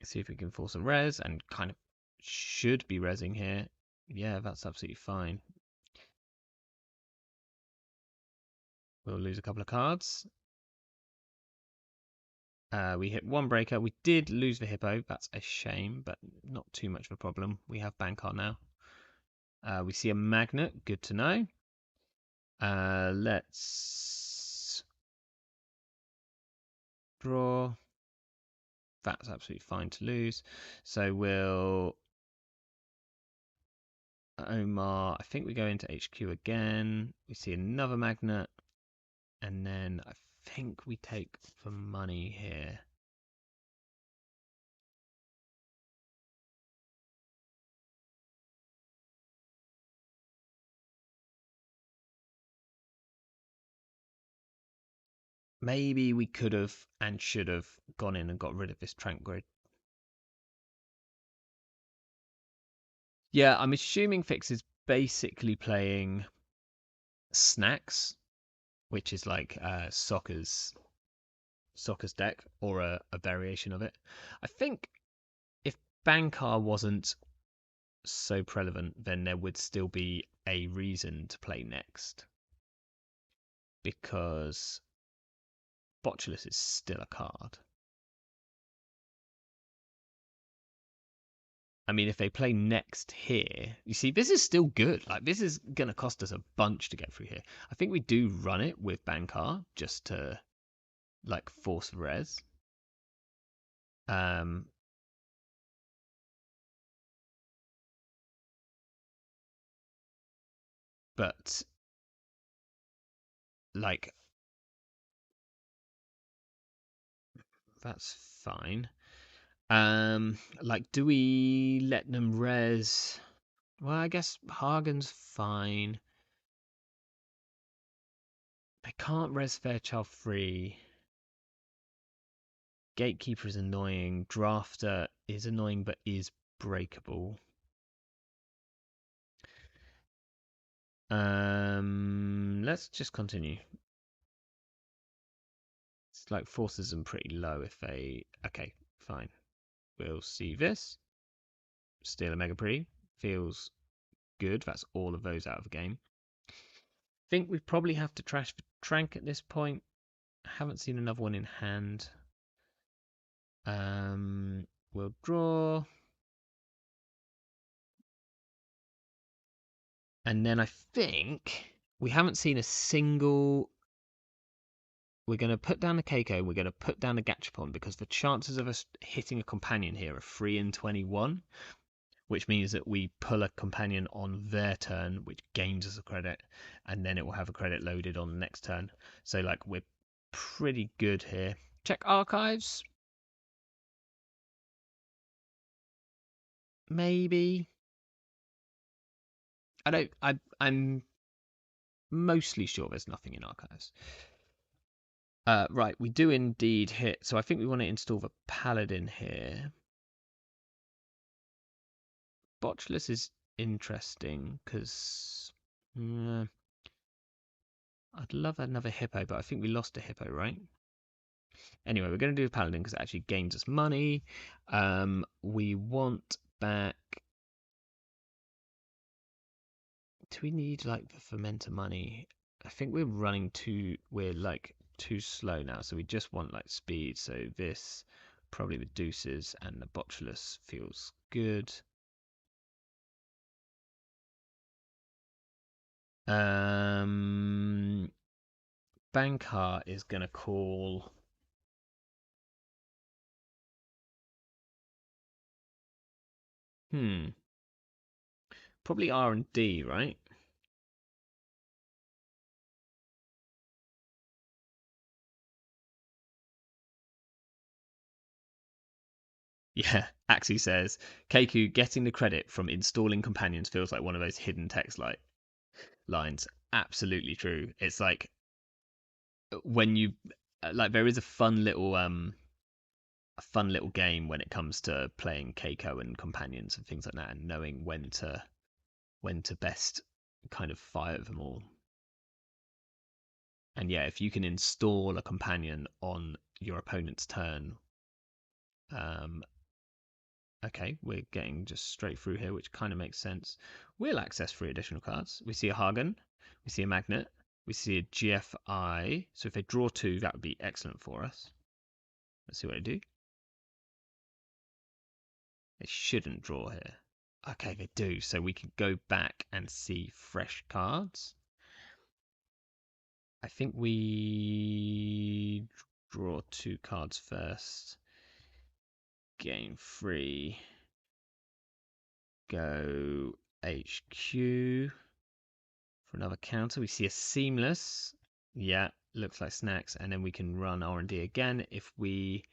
if we can force a res, and kind of should be resing here. Yeah, that's absolutely fine. We'll lose a couple of cards. We hit one breaker. We did lose the hippo. That's a shame, but not too much of a problem. We have Bankar now. We see a magnet. Good to know. Let's draw. That's absolutely fine to lose. So we'll Omar. I think we go into HQ again. We see another magnet. And then I think we take the money here. Maybe we could have and should have gone in and got rid of this Trank Grid. Yeah, I'm assuming Fix is basically playing Snacks, which is like Soccer's deck, or a variation of it. I think if Bankar wasn't so prevalent, then there would still be a reason to play next. Because Botulus is still a card. I mean, if they play next here, you see, this is still good. Like, this is going to cost us a bunch to get through here. I think we do run it with Bankar just to, force res. But, that's fine. Do we let them res? Well, I guess Hagen's fine. They can't res Fairchild free. Gatekeeper is annoying. Drafter is annoying but is breakable. Let's just continue. It's like forces them pretty low if they... Okay, fine. We'll see this. Steal a Mega Pre. Feels good. That's all of those out of the game. Think we probably have to trash the Trank at this point. Haven't seen another one in hand. We'll draw. And then I think we haven't seen a single... We're going to put down the Keiko. We're going to put down the Gachapon because the chances of us hitting a companion here are 3 in 21, which means that we pull a companion on their turn, which gains us a credit, and then it will have a credit loaded on the next turn. So, like, we're pretty good here. Check archives. Maybe. I'm mostly sure there's nothing in archives. Right, we do indeed hit. So I think we want to install the Paladin here. Botchless is interesting because I'd love another Hippo, but I think we lost a Hippo, right? Anyway, we're going to do the Paladin because it actually gains us money. We want back... Do we need, like, the Fermenter money? I think we're running too... We're, like, too slow now, so we just want, like, speed. So this probably reduces, and the Botchless feels good. Bankar is going to call... Probably R&D, right? Yeah, Axie says, Keiku getting the credit from installing companions feels like one of those hidden text lines. Absolutely true. It's like when you like there is a fun little game when it comes to playing Keiko and companions and things like that, and knowing when to best kind of fire them all. And yeah, if you can install a companion on your opponent's turn, okay, we're getting just straight through here, which kind of makes sense. We'll access 3 additional cards. We see a Hagen, we see a Magnet, we see a GFI. So if they draw 2, that would be excellent for us. Let's see what they do. They shouldn't draw here. Okay, they do. So we can go back and see fresh cards. I think we draw 2 cards first. Game 3. Go HQ for another counter. We see a Seamless. Yeah, looks like snacks. And then we can run R&D again if we...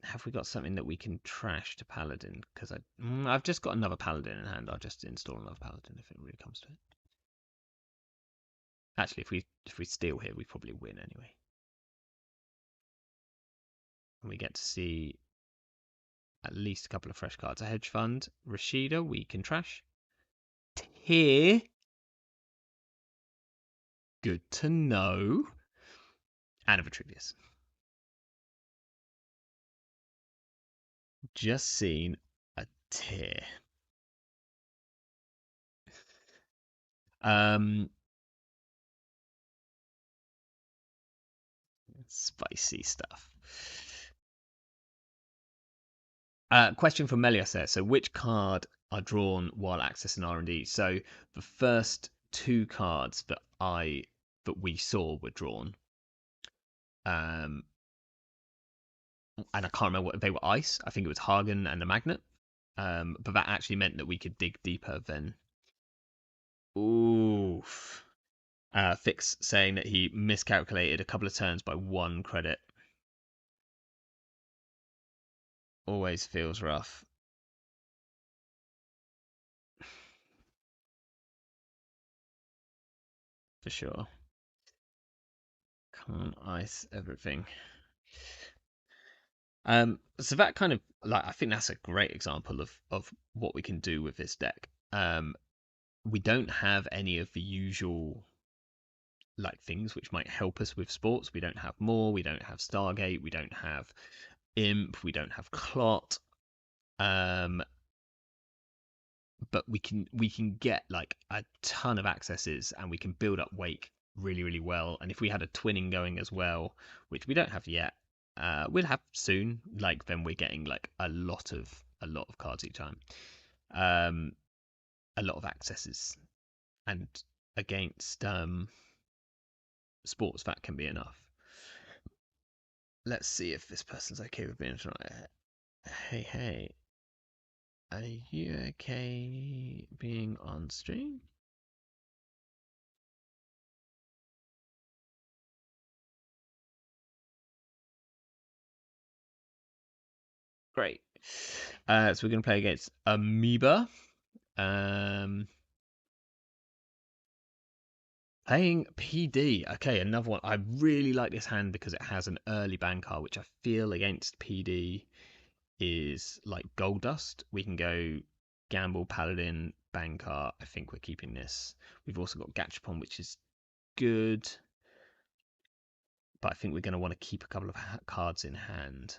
Have we got something that we can trash to Paladin? Because I've just got another Paladin in hand. I'll just install another Paladin if it really comes to it. Actually, if we steal here, we probably win anyway. And we get to see at least a couple of fresh cards. A Hedge Fund. Rashida, we can trash. Here. Good to know. And a Vitruvius. Just seen a tear. Spicy stuff. Question from Melios there. So which card are drawn while accessing R&D? So the first 2 cards that we saw were drawn. And I can't remember what they were. Ice. I think it was Hagen and the Magnet. But that actually meant that we could dig deeper than... Oof. Fix saying that he miscalculated a couple of turns by 1 credit. Always feels rough. For sure. Can't ice everything. So that kind of, like, I think that's a great example of what we can do with this deck. Um, we don't have any of the usual like things which might help us with sports. We don't have more. We don't have Stargate. We don't have Imp. We don't have Clot. Um, but we can get like a ton of accesses, and we can build up Wake really well. And if we had a twinning going as well, which we don't have yet, we'll have soon. Like then we're getting like a lot of cards each time, um, a lot of accesses, and against sports that can be enough. Let's see if this person's okay with being tonight. Hey, are you okay being on stream? Great. So we're going to play against Amoeba. Um, Playing PD. Okay, another one. I really like this hand because it has an early ban card, which I feel against PD is like gold dust. We can go Gamble, Paladin, Bankar. I think we're keeping this. We've also got Gachapon, which is good, but I think we're going to want to keep a couple of cards in hand.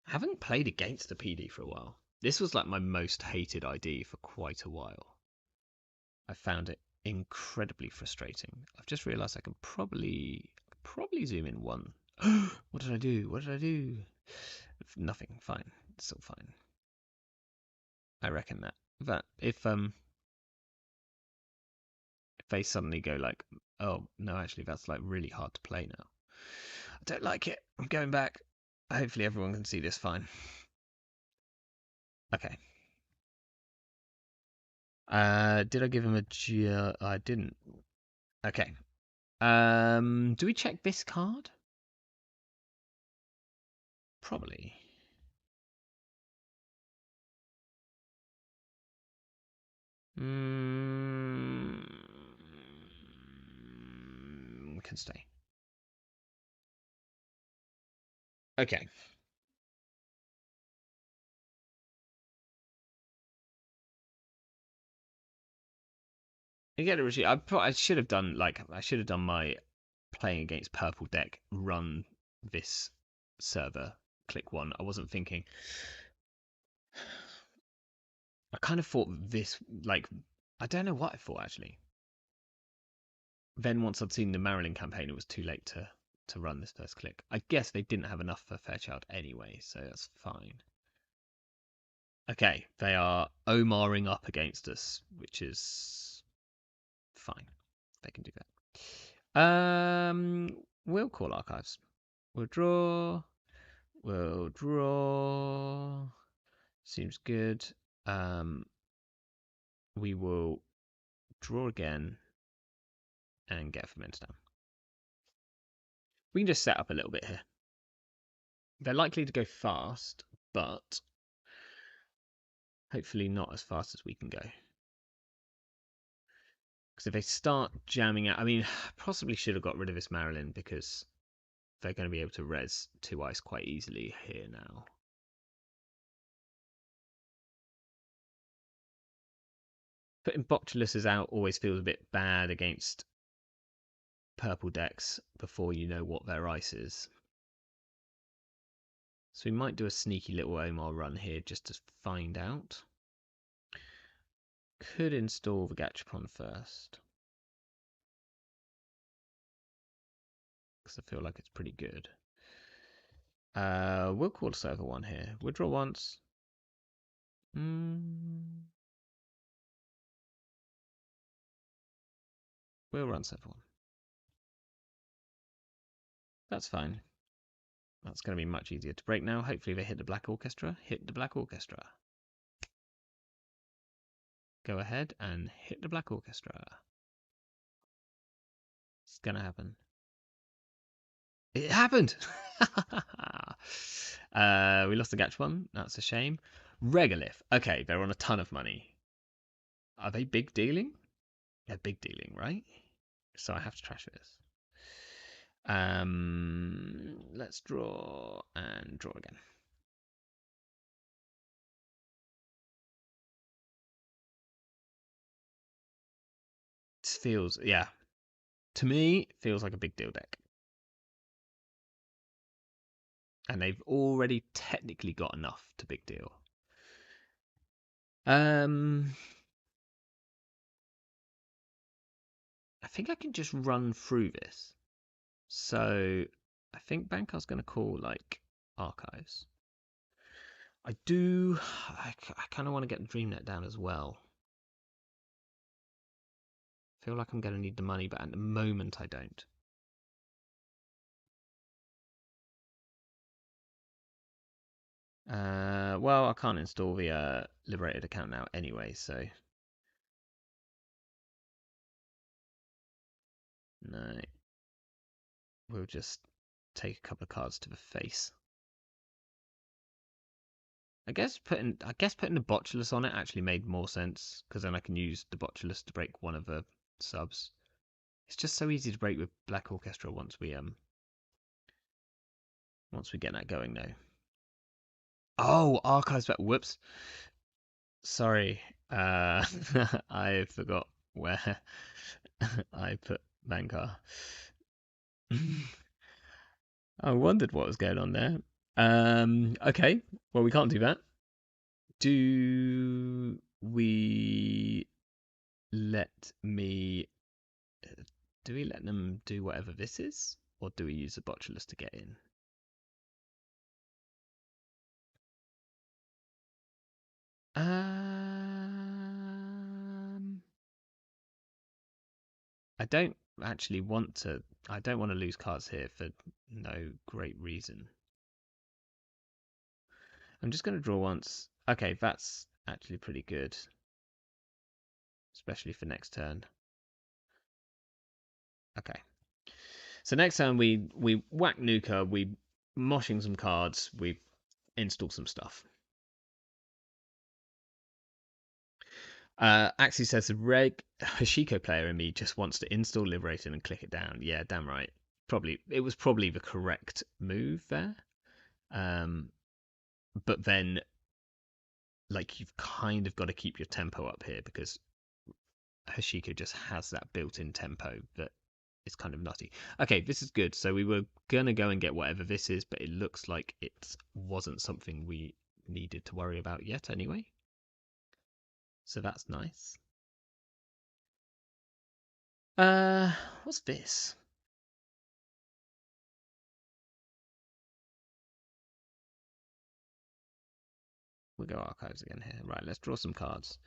I haven't played against a PD for a while. This was like my most hated ID for quite a while. I found it incredibly frustrating. I've just realised I can probably zoom in one. What did I do? What did I do? Nothing. Fine. It's still fine. I reckon that if they suddenly go like, oh no, actually that's like really hard to play now. I don't like it. I'm going back. Hopefully everyone can see this fine. Okay. Did I give him a G? I didn't. Okay. Do we check this card? Probably. Can stay. Okay. Again, Richie, I should have done my playing against purple deck run this server click one. I wasn't thinking. I kind of thought this like I don't know what I thought actually. Then once I'd seen the Marilyn campaign, it was too late to run this first click. I guess they didn't have enough for Fairchild anyway, so that's fine. Okay, they are Omaring up against us, which is fine. They can do that. We'll call archives. We'll draw. We'll draw. Seems good. We will draw again and get ferments down. We can just set up a little bit here. They're likely to go fast, but hopefully not as fast as we can go. Because if they start jamming out, I mean, possibly should have got rid of this Marilyn because they're going to be able to res 2 ice quite easily here now. Putting Botuluses out always feels a bit bad against purple decks before you know what their ice is. So we might do a sneaky little Omar run here just to find out. Could install the Gachapon first, because I feel like it's pretty good. We'll call server 1 here. We'll draw once. We'll run server 1. That's fine. That's going to be much easier to break now. Hopefully they hit the Black Orchestra. Hit the Black Orchestra. Go ahead and hit the Black Orchestra. It's going to happen. It happened! We lost the Gachapon. That's a shame. Regolith. Okay, they're on a ton of money. Are they big dealing? They're big dealing, right? So I have to trash this. Let's draw and draw again. feels, yeah, to me, feels like a big deal deck. And they've already technically got enough to big deal. I think I can just run through this. So I think Bankar's going to call like archives. I kind of want to get the DreamNet down as well. I feel like I'm going to need the money, but at the moment I don't. Well, I can't install the Liberated account now anyway, so no. We'll just take a couple of cards to the face. I guess putting the Botulus on it actually made more sense, because then I can use the Botulus to break one of the subs. It's just so easy to break with Black Orchestra once we get that going though. Oh, archives back. Whoops. Sorry. I forgot where I put Bankar. I wondered what was going on there. Okay. Well, we can't do that. Do we let me? Do we let them do whatever this is, or do we use the Botulus to get in? I don't actually want to. I don't want to lose cards here for no great reason. I'm just going to draw once. Okay, that's actually pretty good, especially for next turn. Okay. So next turn we whack Nuka, we moshing some cards, we install some stuff. Axie says the reg Hashiko player in me just wants to install Liberated and click it down. Yeah, damn right. It was probably the correct move there. But then like you've kind of got to keep your tempo up here because Hashiko just has that built-in tempo that is kind of nutty. Okay, this is good. So we were gonna go and get whatever this is, but it looks like it wasn't something we needed to worry about yet anyway. So that's nice. What's this? We'll go archives again here. Right, let's draw some cards.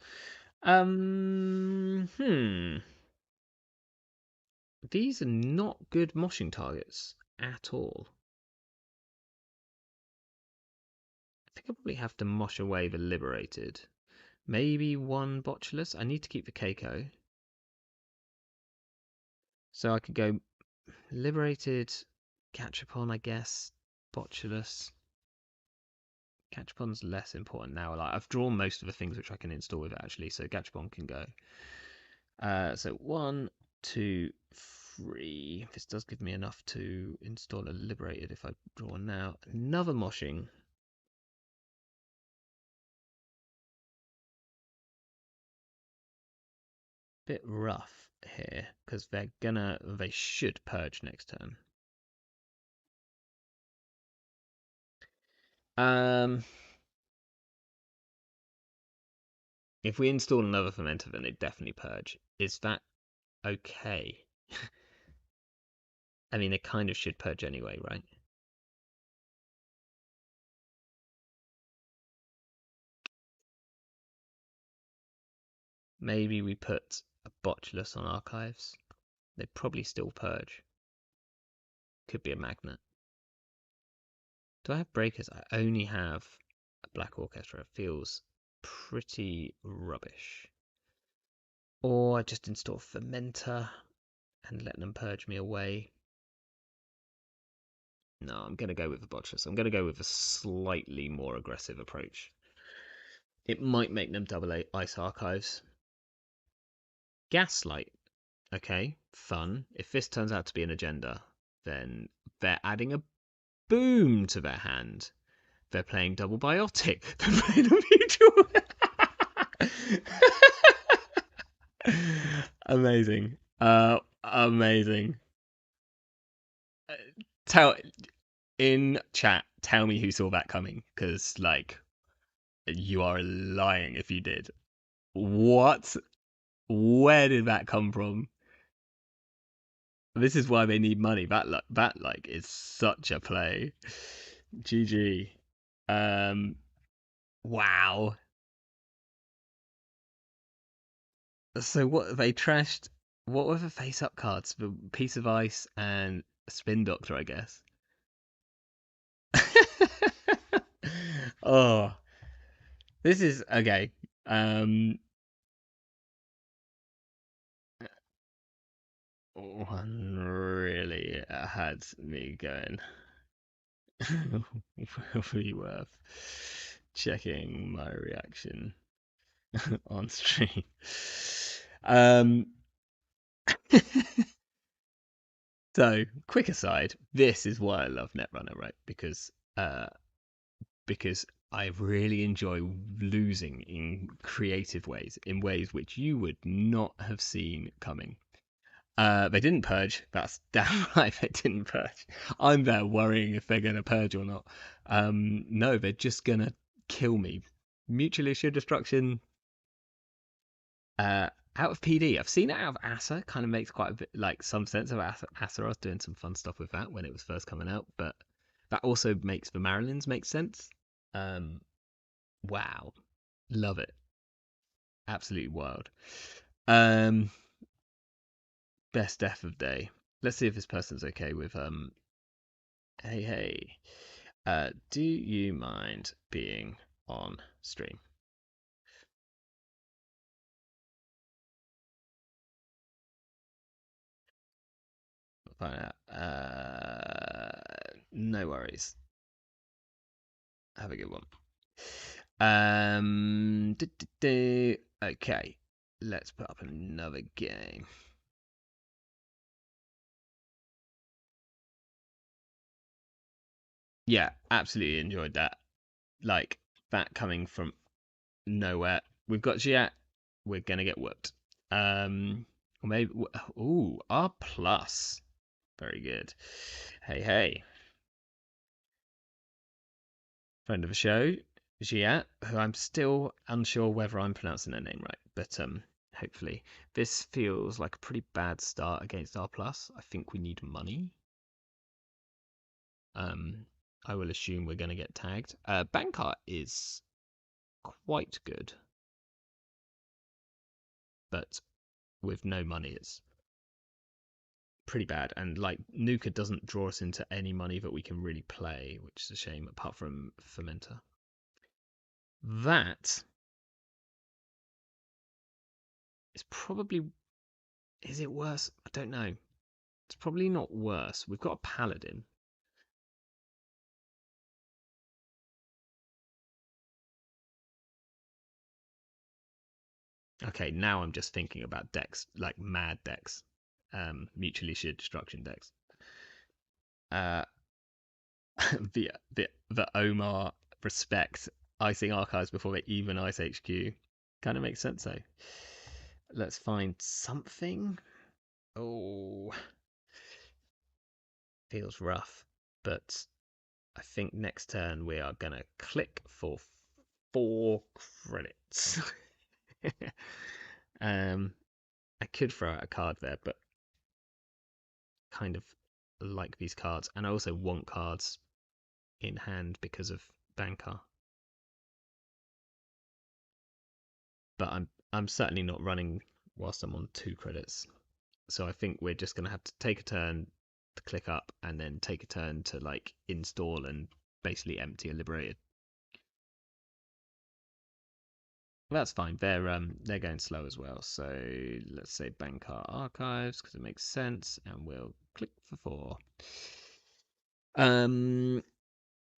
These are not good moshing targets at all. I think I probably have to mosh away the Liberated. Maybe one Botulus. I need to keep the Keiko. So I could go Liberated, Gachapon, I guess, Botulus. Gachapon's less important now. Like I've drawn most of the things which I can install with it actually, so Gachapon can go. So 1, 2, 3. This does give me enough to install a Liberated if I draw now. Another moshing. Bit rough here because they should purge next turn. If we install another fermenter, then they definitely purge. Is that okay? I mean, it kind of should purge anyway, right? Maybe we put a Botulus on archives. They probably still purge. Could be a magnet. Do I have breakers? I only have a Black Orchestra. It feels pretty rubbish. Or I just install fermenter and let them purge me away. No, I'm going to go with the Botulus. I'm going to go with a slightly more aggressive approach. It might make them double ice archives. Gaslight. Okay, fun. If this turns out to be an agenda, then they're adding a boom to their hand. They're playing double biotic. They're playing a mutual. Amazing. Amazing. Tell in chat. Tell me who saw that coming, because like you are lying if you did. What? Where did that come from? This is why they need money. That is such a play. GG. Um. Wow. So what they trashed? What were the face-up cards? The piece of ice and a spin doctor, I guess. Oh, this is okay. Um, One really had me going. Will be worth checking my reaction on stream. Um, so quick aside, this is why I love Netrunner, right? Because I really enjoy losing in creative ways, in ways which you would not have seen coming. They didn't purge. That's damn right. They didn't purge. I'm there worrying if they're going to purge or not. No, they're just going to kill me. Mutually assured destruction. Out of PD. I've seen it out of Asa. Kind of makes quite a bit like some sense of Asa. I was doing some fun stuff with that when it was first coming out, but that also makes the Marilyns make sense. Um, wow, love it. Absolutely wild. Um, Best death of day. Let's see if this person's okay with Hey, hey. Do you mind being on stream? Find out. No worries. Have a good one. Okay. Let's put up another game. Yeah, absolutely enjoyed that. Like that coming from nowhere. We've got Giat. We're gonna get whooped. Or maybe. Ooh, R plus. Very good. Hey, hey. Friend of the show, Giat, who I'm still unsure whether I'm pronouncing their name right, but hopefully. This feels like a pretty bad start against R plus. I think we need money. Um, I will assume we're going to get tagged. Bankart is quite good, but with no money, it's pretty bad. And like Nuka doesn't draw us into any money that we can really play, which is a shame. Apart from Fermenter, that is probably. Is it worse? I don't know. It's probably not worse. We've got a paladin. Okay, now I'm just thinking about decks, like mad decks, mutually assured destruction decks. Uh, the Omar respect icing archives before they even ice HQ kind of makes sense though. Let's find something. Oh, feels rough, but I think next turn we are gonna click for 4 credits. I could throw out a card there, but kind of like these cards, and I also want cards in hand because of Banker. But I'm certainly not running whilst I'm on 2 credits. So I think we're just gonna have to take a turn to click up and then take a turn to like install and basically empty a liberated. That's fine. They're going slow as well. So let's say Banker archives because it makes sense, and we'll click for 4.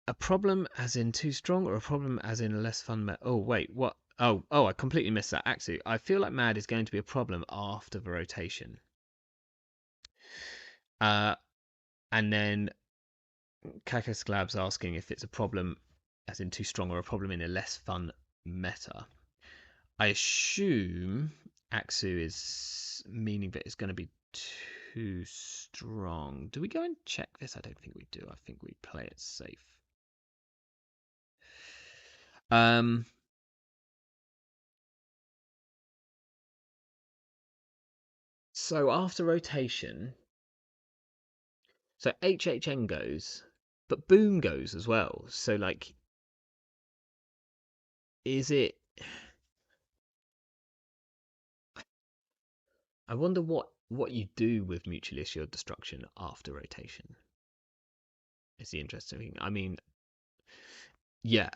A problem as in too strong, or a problem as in a less fun? Oh wait, what? I completely missed that. Actually, I feel like Mad is going to be a problem after the rotation. And then Kakos Glab's asking if it's a problem as in too strong, or a problem in a less fun meta. I assume Axu is meaning that it's going to be too strong. Do we go and check this? I don't think we do. I think we play it safe. So after rotation, so HHN goes, but Boom goes as well. So like, is it? I wonder what you do with mutually assured destruction after rotation. Is the interesting thing. I mean, yeah,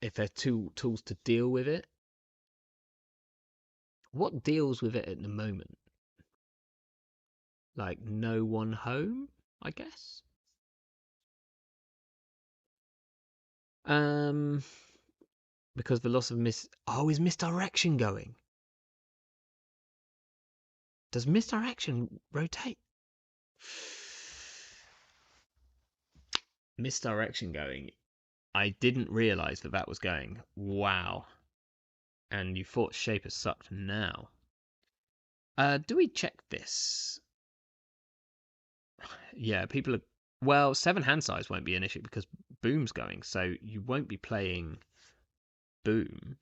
if there are two tools to deal with it, what deals with it at the moment? Like no one home, I guess. Because the loss of is misdirection going? Does misdirection rotate? Misdirection going. I didn't realize that was going. Wow. And you thought Shaper sucked now. Do we check this? Yeah, people are. Well, 7 hand size won't be an issue because Boom's going, so you won't be playing Boom.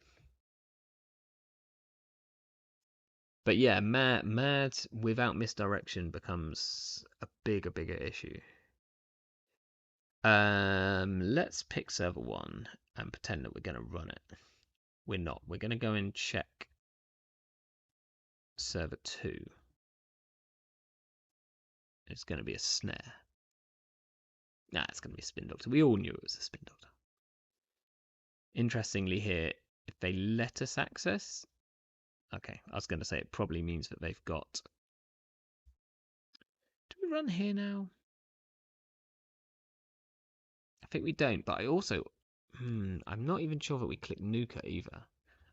But yeah, mad without misdirection becomes a bigger issue. Let's pick server 1 and pretend that we're going to run it. We're not. We're going to go and check server 2. It's going to be a snare. Nah, it's going to be a spin doctor. We all knew it was a spin doctor. Interestingly here, if they let us access... Okay, I was going to say it probably means that they've got... Do we run here now? I think we don't, but I also... I'm not even sure that we click Nuka either.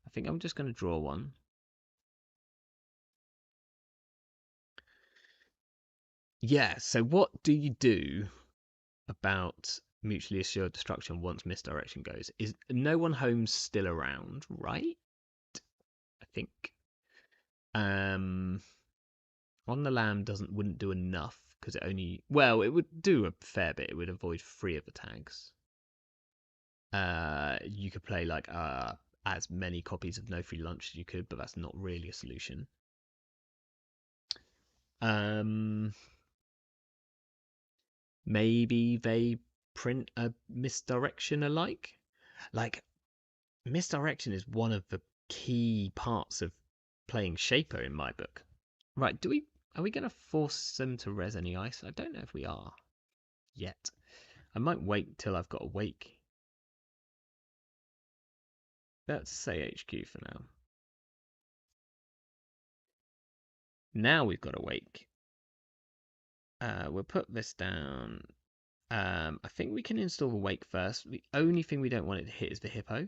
I think I'm just going to draw one. Yeah, so what do you do about mutually assured destruction once misdirection goes? Is no one home still around, right? I think. On the lamb wouldn't do enough because it only it would do a fair bit. It would avoid 3 of the tags. You could play like as many copies of No Free Lunch as you could, but that's not really a solution. Maybe they print a misdirection alike. Like misdirection is one of the key parts of playing Shaper in my book. Right, are we going to force them to res any ice? I don't know if we are yet. I might wait till I've got a wake. Let's say HQ for now. Now we've got a wake. We'll put this down. I think we can install the wake first. The only thing we don't want it to hit is the hippo.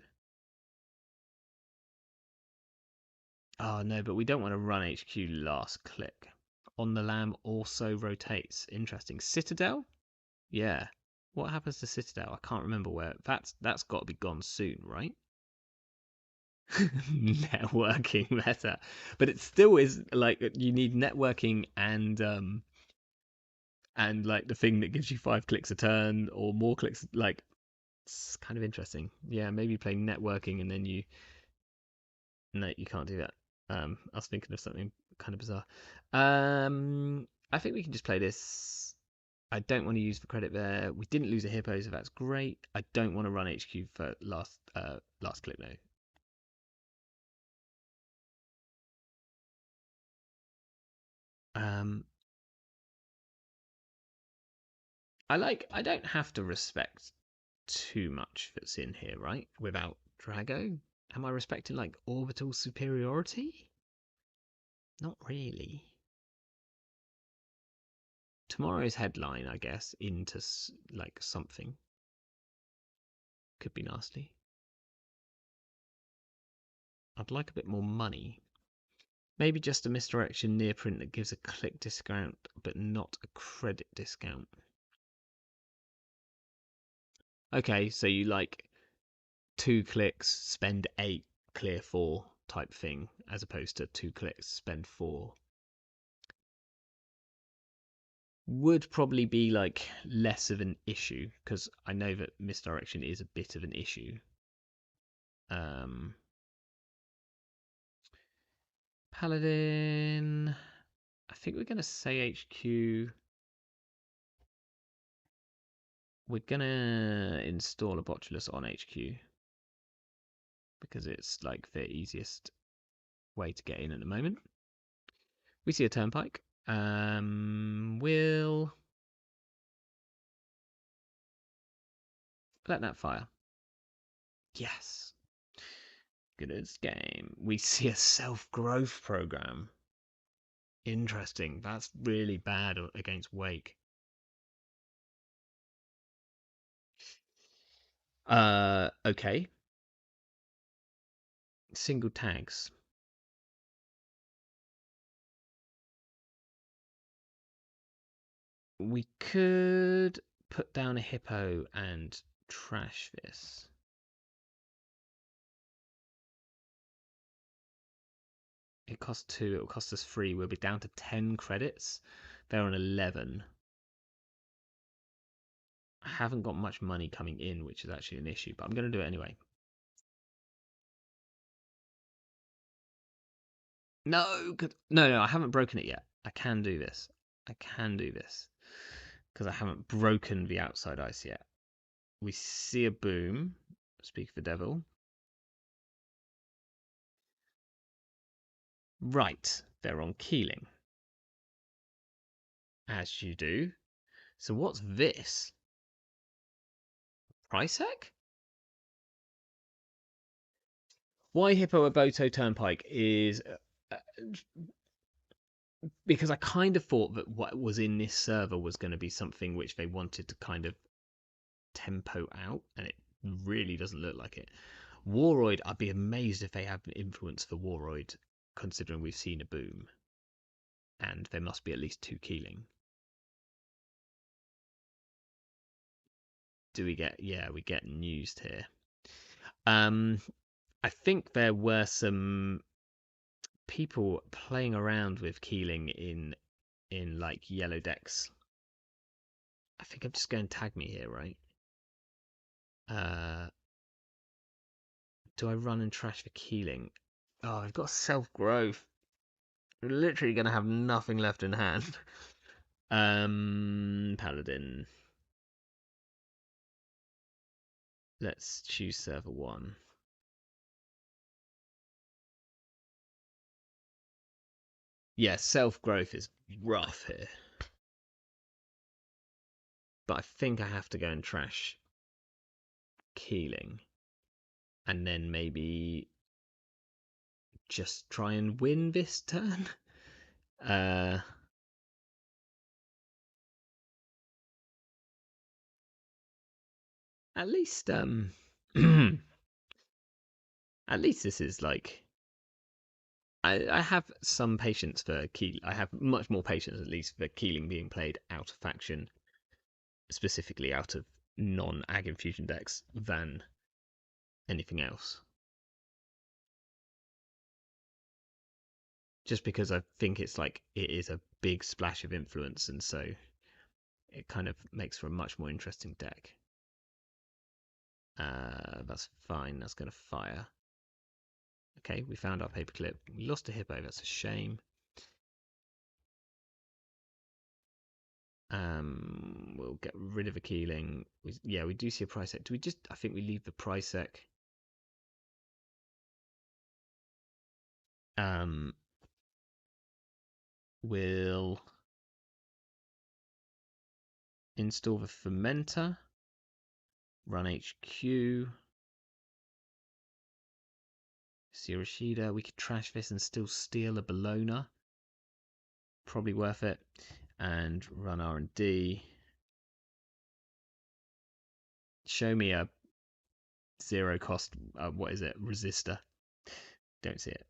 Oh no, but we don't want to run HQ last click. On the lamb also rotates. Interesting. Citadel? Yeah. What happens to Citadel? I can't remember where. That's got to be gone soon, right? Networking better, but it still is like you need networking and like the thing that gives you 5 clicks a turn or more clicks. Like it's kind of interesting. Yeah, maybe play networking and then no, you can't do that. I was thinking of something kind of bizarre. I think we can just play this. I don't want to use the credit there. We didn't lose a hippo, so that's great. I don't want to run HQ for last click though. I don't have to respect too much that's in here, right? Without Drago? Am I respecting like orbital superiority? Not really. Tomorrow's headline, I guess, into like something. Could be nasty. I'd like a bit more money. Maybe just a misdirection near print that gives a click discount, but not a credit discount. Okay, so you like 2 clicks, spend 8, clear 4 type thing, as opposed to 2 clicks, spend 4. would probably be like less of an issue because I know that misdirection is a bit of an issue. Paladin. I think we're gonna say HQ. We're gonna install a Botulus on HQ because it's like the easiest way to get in at the moment. We see a turnpike. We'll let that fire. Yes. Good as game. We see a self-growth program. Interesting. That's really bad against Wake. Okay. Single tags. We could put down a hippo and trash this. It costs 2, it will cost us 3. We'll be down to 10 credits. They're on 11. I haven't got much money coming in, which is actually an issue, but I'm going to do it anyway. No, no, I haven't broken it yet. I can do this. I can do this. Because I haven't broken the outside ice yet. We see a boom. Speak of the devil. Right, they're on Keeling. As you do. So what's this? Pricek? Why Hippo Oboto Turnpike is because I kind of thought that what was in this server was going to be something which they wanted to kind of tempo out, and it really doesn't look like it. Waroid, I'd be amazed if they have an influence for Waroid, considering we've seen a boom. And there must be at least 2 Keeling. Do we get... Yeah, we get used here. I think there were some people playing around with Keeling in like yellow decks. I think I'm just going to tag me here, right? Do I run and trash for Keeling? Oh, I've got self-growth. We're literally going to have nothing left in hand. Paladin. Let's choose server 1. Yeah, self-growth is rough here. But I think I have to go and trash Keeling. And then maybe just try and win this turn. At least at least this is like I have some patience for Keeling. I have much more patience at least for Keeling being played out of faction, specifically out of non-Ag Infusion decks, than anything else. Just because I think it's like it is a big splash of influence, and so it kind of makes for a much more interesting deck. That's fine. That's going to fire. Okay, we found our paperclip. We lost a hippo. That's a shame. We'll get rid of a Keeling. Yeah, we do see a Pricek. Do we just... I think we leave the Pricek. We'll install the fermenter. Run HQ. See Rashida. We could trash this and still steal a Bologna. Probably worth it. And run R&D. Show me a 0 cost, what is it, resistor. Don't see it.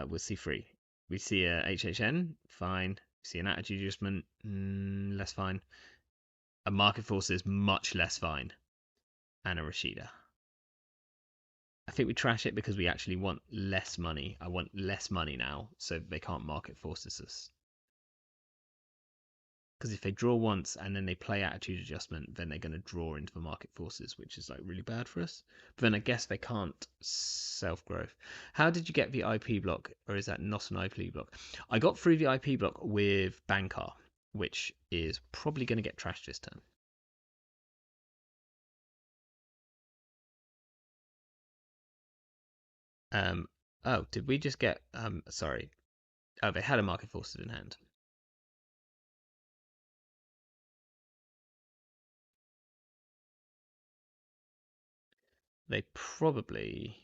We'll see 3. We see a HHN, fine. We see an attitude adjustment, less fine. A market force is much less fine. And a Rashida. I think we trash it because we actually want less money. I want less money now, so they can't market forces us. Because if they draw once and then they play attitude adjustment, then they're going to draw into the market forces, which is like really bad for us. But then I guess they can't self-growth. How did you get the IP block, or is that not an IP block? I got through the IP block with Bankar, which is probably going to get trashed this turn. Oh, did we just get sorry. Oh, they had a market forces in hand. They probably,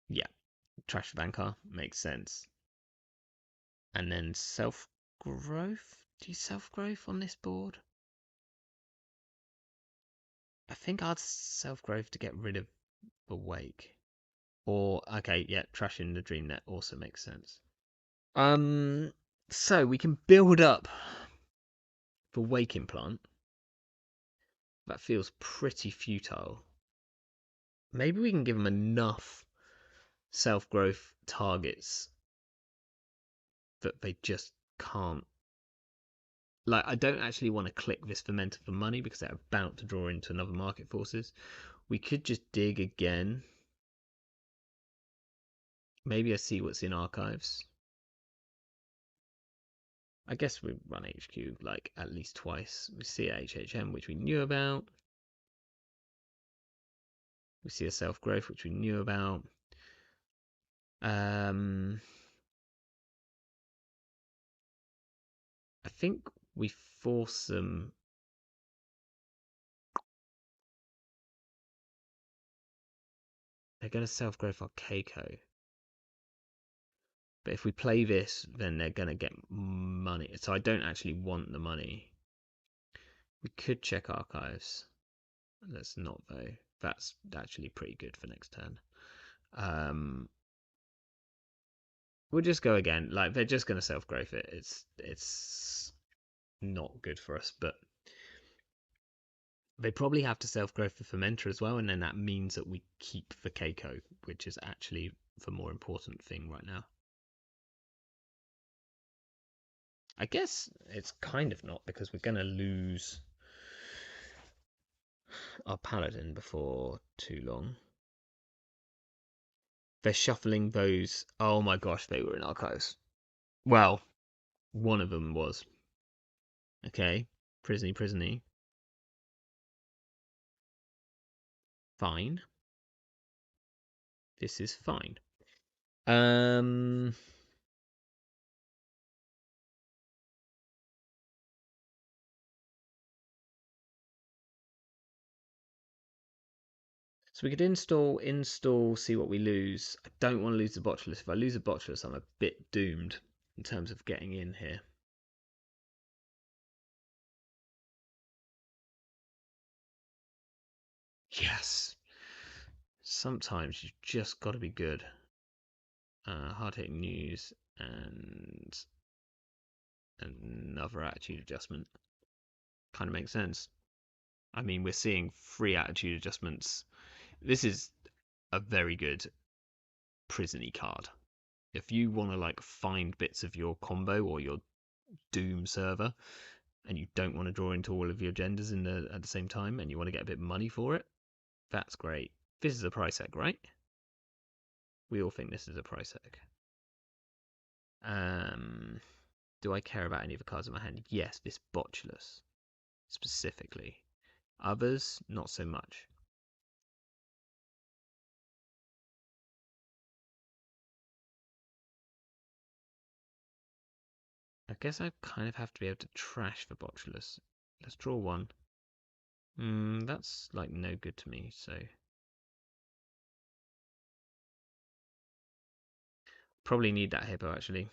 yeah, trash the Bankar makes sense. And then self-growth. Do you self-growth on this board? I think I'd self-growth to get rid of the wake. Or okay, yeah, trashing the dream net also makes sense. So we can build up the wake implant. That feels pretty futile. Maybe we can give them enough self-growth targets that they just can't. Like, I don't actually want to click this fermenter for money because they're about to draw into another market forces. We could just dig again. Maybe I see what's in archives. I guess we run HQ like at least twice. We see a HHM, which we knew about. We see a self-growth, which we knew about. I think we force them. They're going to self-growth our Keiko. But if we play this, then they're going to get money. So I don't actually want the money. We could check archives. Let's not, though. That's actually pretty good for next turn. We'll just go again. Like, they're just going to self-growth it. It's not good for us, but they probably have to self-growth the fermenter as well, and then that means that we keep the Keiko, which is actually the more important thing right now. I guess it's kind of not, because we're going to lose our paladin before too long. They're shuffling those. Oh my gosh, they were in archives. Well, one of them was. Okay, prisony. Fine. This is fine. So we could install, see what we lose. I don't want to lose the botulus. If I lose the botulus, I'm a bit doomed in terms of getting in here. Yes. Sometimes you just got to be good. Hard-hitting news and another attitude adjustment. Kind of makes sense. I mean, we're seeing 3 attitude adjustments. This is a very good prisony card. If you want to like find bits of your combo or your Doom server, and you don't want to draw into all of your genders at the same time, and you want to get a bit of money for it, that's great. This is a price egg, right? We all think this is a price egg. Do I care about any of the cards in my hand? Yes, this Botulus specifically. Others, not so much. I guess I kind of have to be able to trash the Botulus. Let's draw one. That's like no good to me, so probably need that hippo actually.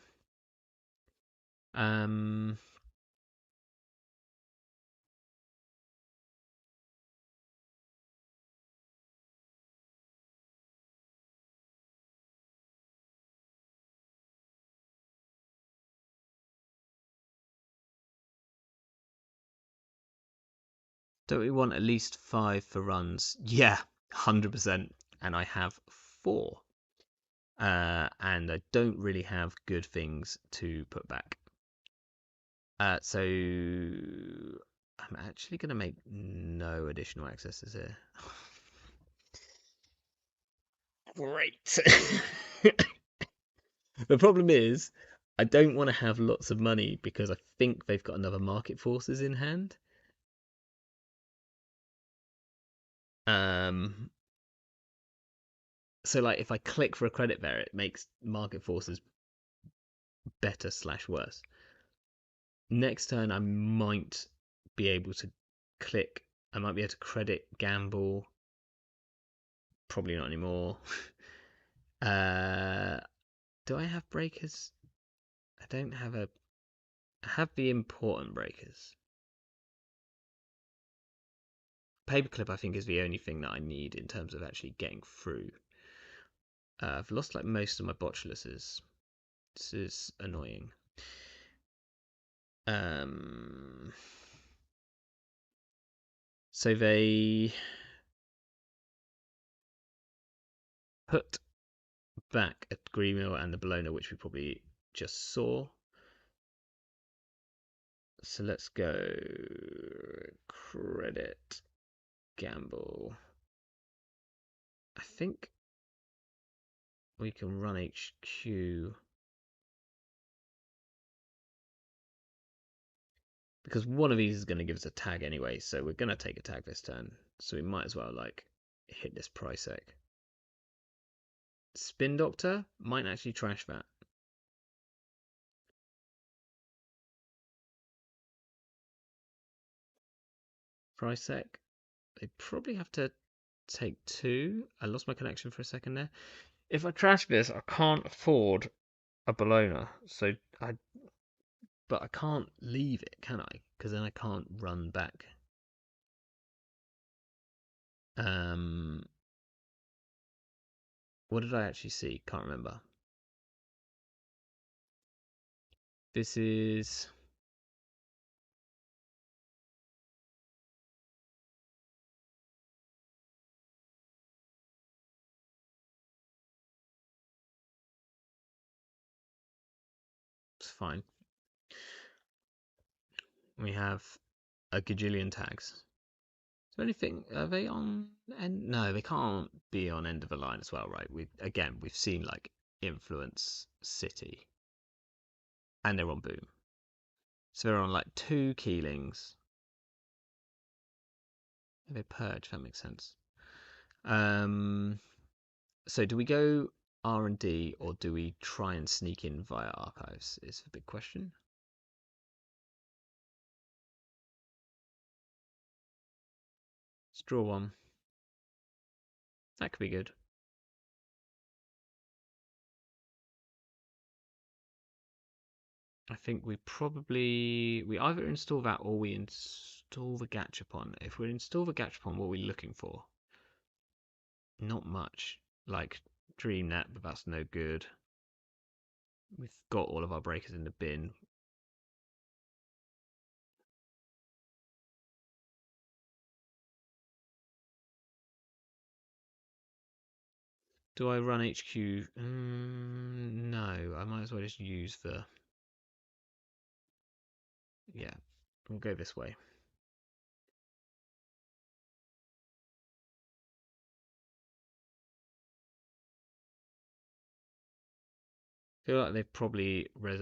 Don't we want at least 5 for runs? Yeah, 100%. And I have 4. And I don't really have good things to put back. So I'm actually going to make no additional accesses here. Great. The problem is, I don't want to have lots of money because I think they've got another market forces in hand. Um, so like if I click for a credit there, it makes market forces better slash worse. Next turn, I might be able to click. I might be able to credit gamble. Probably not anymore. uh, do I have breakers? I don't have a. I have the important breakers. Paperclip, I think, is the only thing that I need in terms of actually getting through. I've lost like most of my botuluses. This is annoying. Um, so they put back a Greenmill and the Bologna, which we probably just saw. So let's go credit gamble. I think we can run HQ because one of these is going to give us a tag anyway, so we're going to take a tag this turn. So we might as well like hit this price sec. Spin Doctor might actually trash that. Price sec. They probably have to take two. I lost my connection for a second there. If I trash this, I can't afford a Bologna. But I can't leave it, can I? Because then I can't run back. What did I actually see? Can't remember. This is it's fine. We have a gajillion tags. Is there anything? Are they on end? No, they can't be on end of the line as well, right? We've seen like influence city, and they're on boom. So they're on like two keelings. They purge. That makes sense. So do we go R&D or do we try and sneak in via archives? Is the big question. Let's draw one. That could be good. I think we either install that or we install the Gachapon. If we install the Gachapon, what are we looking for? Not much. Like DreamNet, but that's no good. We've got all of our breakers in the bin. Do I run HQ? No, I might as well just use the... Yeah, we'll go this way. Feel like they've probably I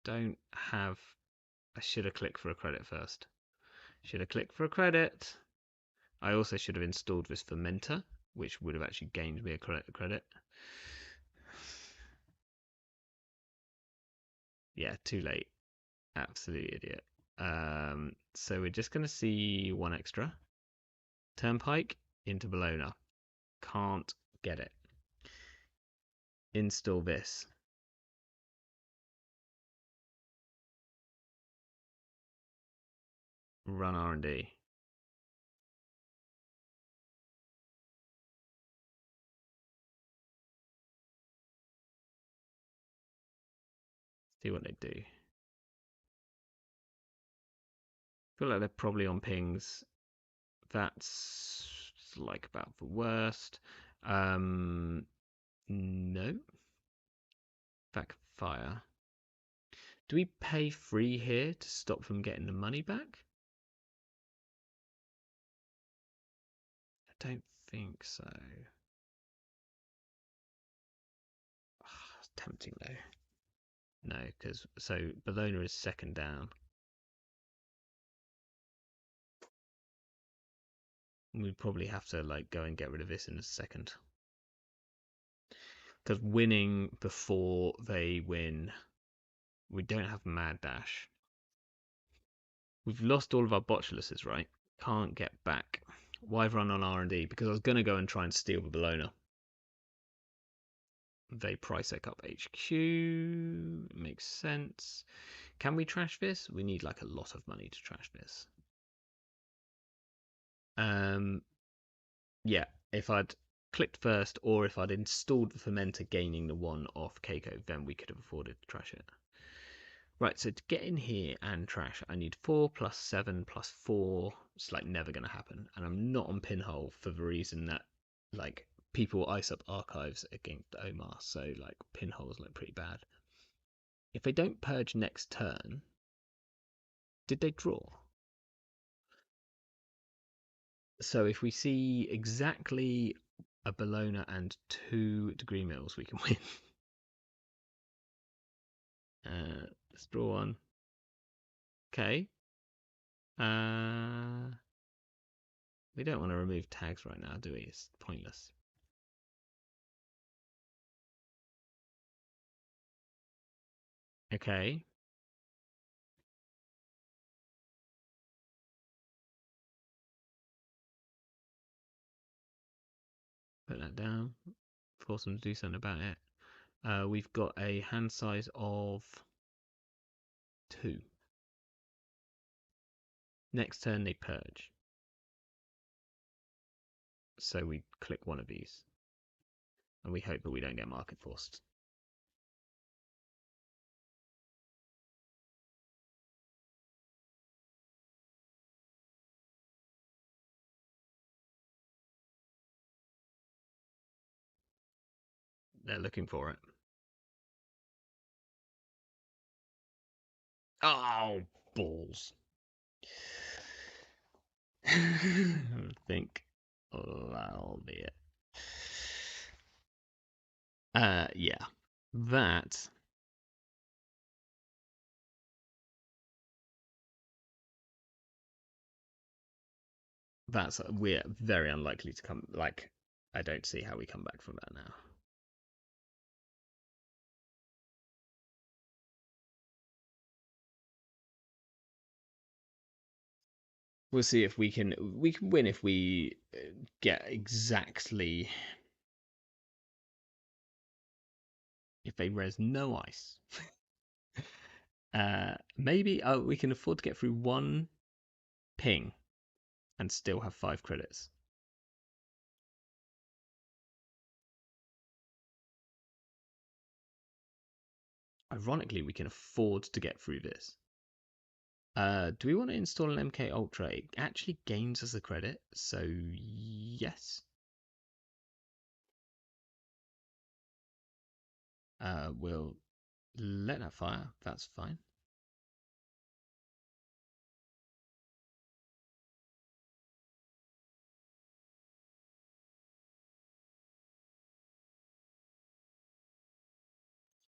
don't have... I should have clicked for a credit first. Should have clicked for a credit. I also should have installed this fermenter, which would have actually gained me a credit. Yeah, too late. Absolute idiot. So we're just going to see one extra. Turnpike into Bologna. Can't get it. Install this. Run R&D. See what they do. Feel like they're probably on pings. That's like about the worst. No. Backfire. Do we pay free here to stop from getting the money back? I don't think so. Oh, it's tempting though. No, because so Bologna is second down. We'd probably have to like go and get rid of this in a second. Because winning before they win, we don't have Mad Dash. We've lost all of our botuluses, right? Can't get back. Why run on R&D? Because I was going to go and try and steal the Bologna. They price up HQ. Makes sense. Can we trash this? We need like a lot of money to trash this. Yeah, if I'd clicked first or if I'd installed the fermenter gaining the one off Keiko, then we could have afforded to trash it. Right, so to get in here and trash, I need 4 plus 7 plus 4. It's like never going to happen. And I'm not on Pinhole for the reason that like people ice up archives against Omar, so like Pinhole's like pretty bad. If they don't purge next turn, did they draw? So if we see exactly a Bologna and 2 degree mills, we can win. Let's draw one. Okay. We don't want to remove tags right now, do we? It's pointless. Okay. Put that down. Force them to do something about it. We've got a hand size of 2. Next turn they purge. So we click one of these. And we hope that we don't get market forced. They're looking for it. Oh, balls. I think that'll be it. Yeah. That's we're very unlikely to come. Like, I don't see how we come back from that now. We'll see if we can win if we get exactly if they res no ice. Maybe we can afford to get through one ping and still have 5 credits. Ironically, we can afford to get through this. Do we want to install an MK Ultra? It actually gains us a credit, so yes. We'll let that fire. That's fine.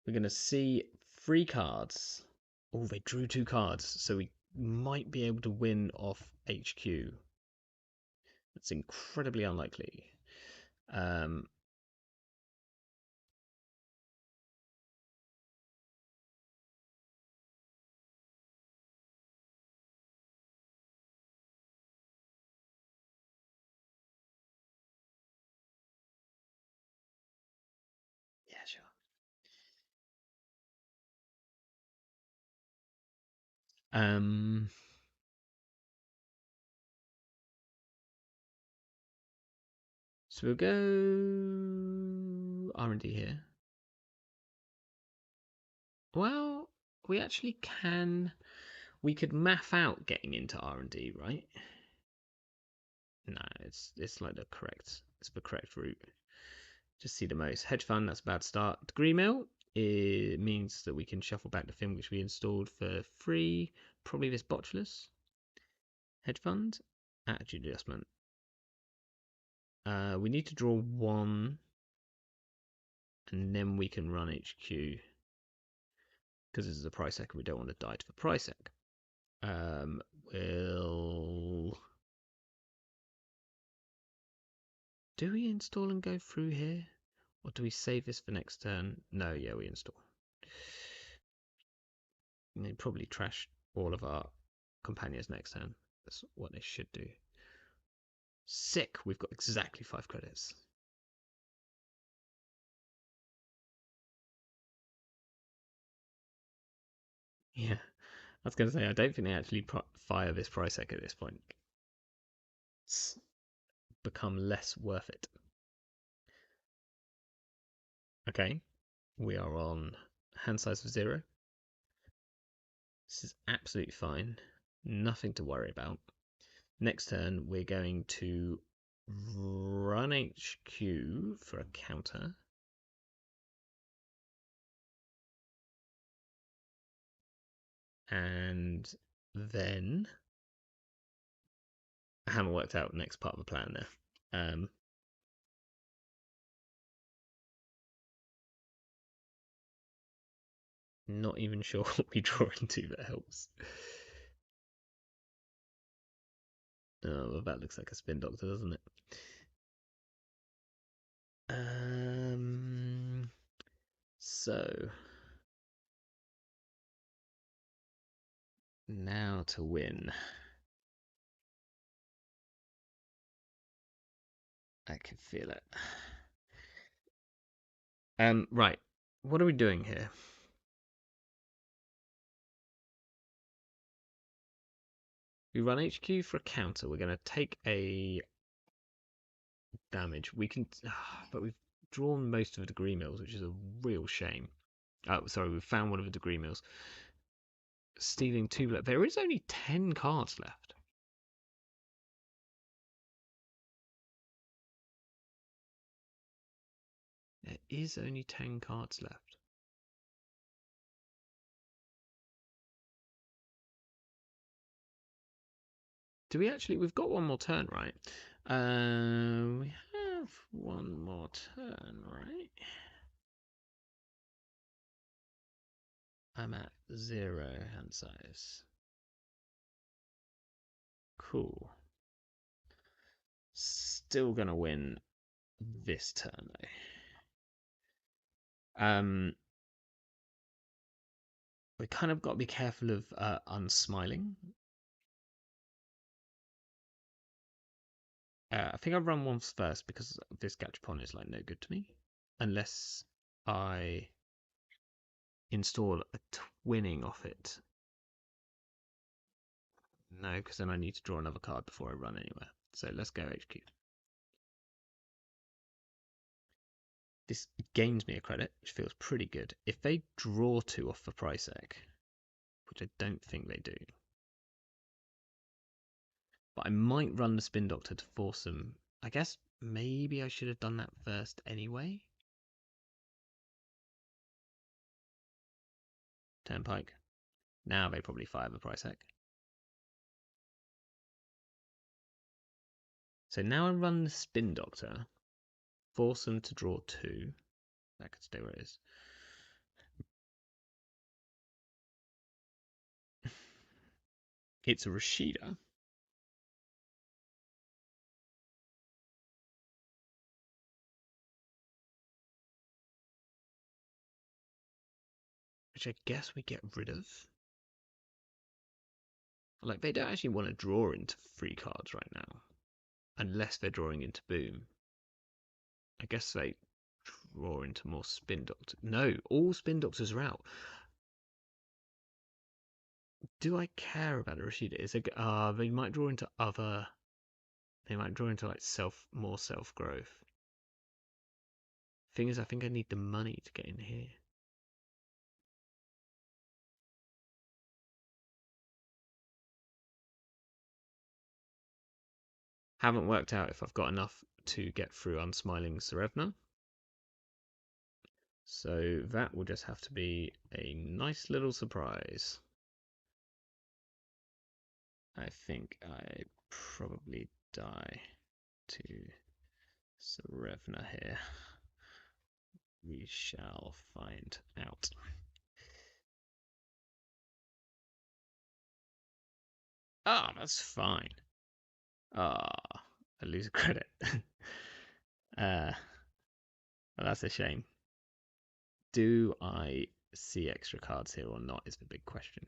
We're going to see 3 cards. Oh, they drew 2 cards, so we might be able to win off HQ. It's incredibly unlikely. Yeah, sure. So we'll go R&D here. Well, we actually can. We could math out getting into R&D, right? No, it's like it's the correct route. Just see the most hedge fund. That's a bad start. Degree mill. it means that we can shuffle back the thing which we installed for free. Probably this botchless hedge fund. Attitude adjustment. We need to draw one, and then we can run HQ. Because this is a price sec, we don't want to die to the price sec. We'll... Do we install and go through here? Or do we save this for next turn? No, yeah, we install. And they probably trash all of our companions next turn. That's what they should do. Sick! We've got exactly 5 credits. Yeah, I was going to say, I don't think they actually fire this price sec at this point. It's become less worth it. Okay, we are on hand size of 0. This is absolutely fine. Nothing to worry about. Next turn, we're going to run HQ for a counter. And then I haven't worked out the next part of the plan there. Not even sure what we draw into that helps. Oh, well, that looks like a spin doctor, doesn't it? So now to win. I can feel it. Right. What are we doing here? We run HQ for a counter. We're going to take a damage. We can, but we've drawn most of the degree mills, which is a real shame. Oh, sorry, we've found one of the degree mills. Stealing 2 black. There is only 10 cards left. There is only 10 cards left. Do we actually? We've got one more turn, right? We have one more turn, right? I'm at 0 hand size. Cool. Still gonna win this turn though. We kind of got to be careful of unsmiling. I think I've run once first because this gachapon is like no good to me unless I install a twinning off it. No, because then I need to draw another card before I run anywhere. So let's go HQ. This gains me a credit, which feels pretty good. If they draw 2 off the price egg, which I don't think they do, but I might run the Spin Doctor to force them. I guess maybe I should have done that first anyway. Turnpike. Now they probably fire the price egg. So now I run the Spin Doctor, force them to draw 2. That could stay where it is. It's a Rashida. Which I guess we get rid of. Like, they don't actually want to draw into 3 cards right now. Unless they're drawing into Boom. I guess they draw into more Spin Doctors. No, all Spin Doctors are out. Do I care about a Rashida? Is it, they might draw into other... They might draw into like more self-growth. Thing is, I think I need the money to get in here. Haven't worked out if I've got enough to get through Unsmiling Serevna. So that will just have to be a nice little surprise. I think I probably die to Serevna here. We shall find out. Ah, that's fine. Ah, I lose a credit. Well, that's a shame. Do I see extra cards here or not is the big question.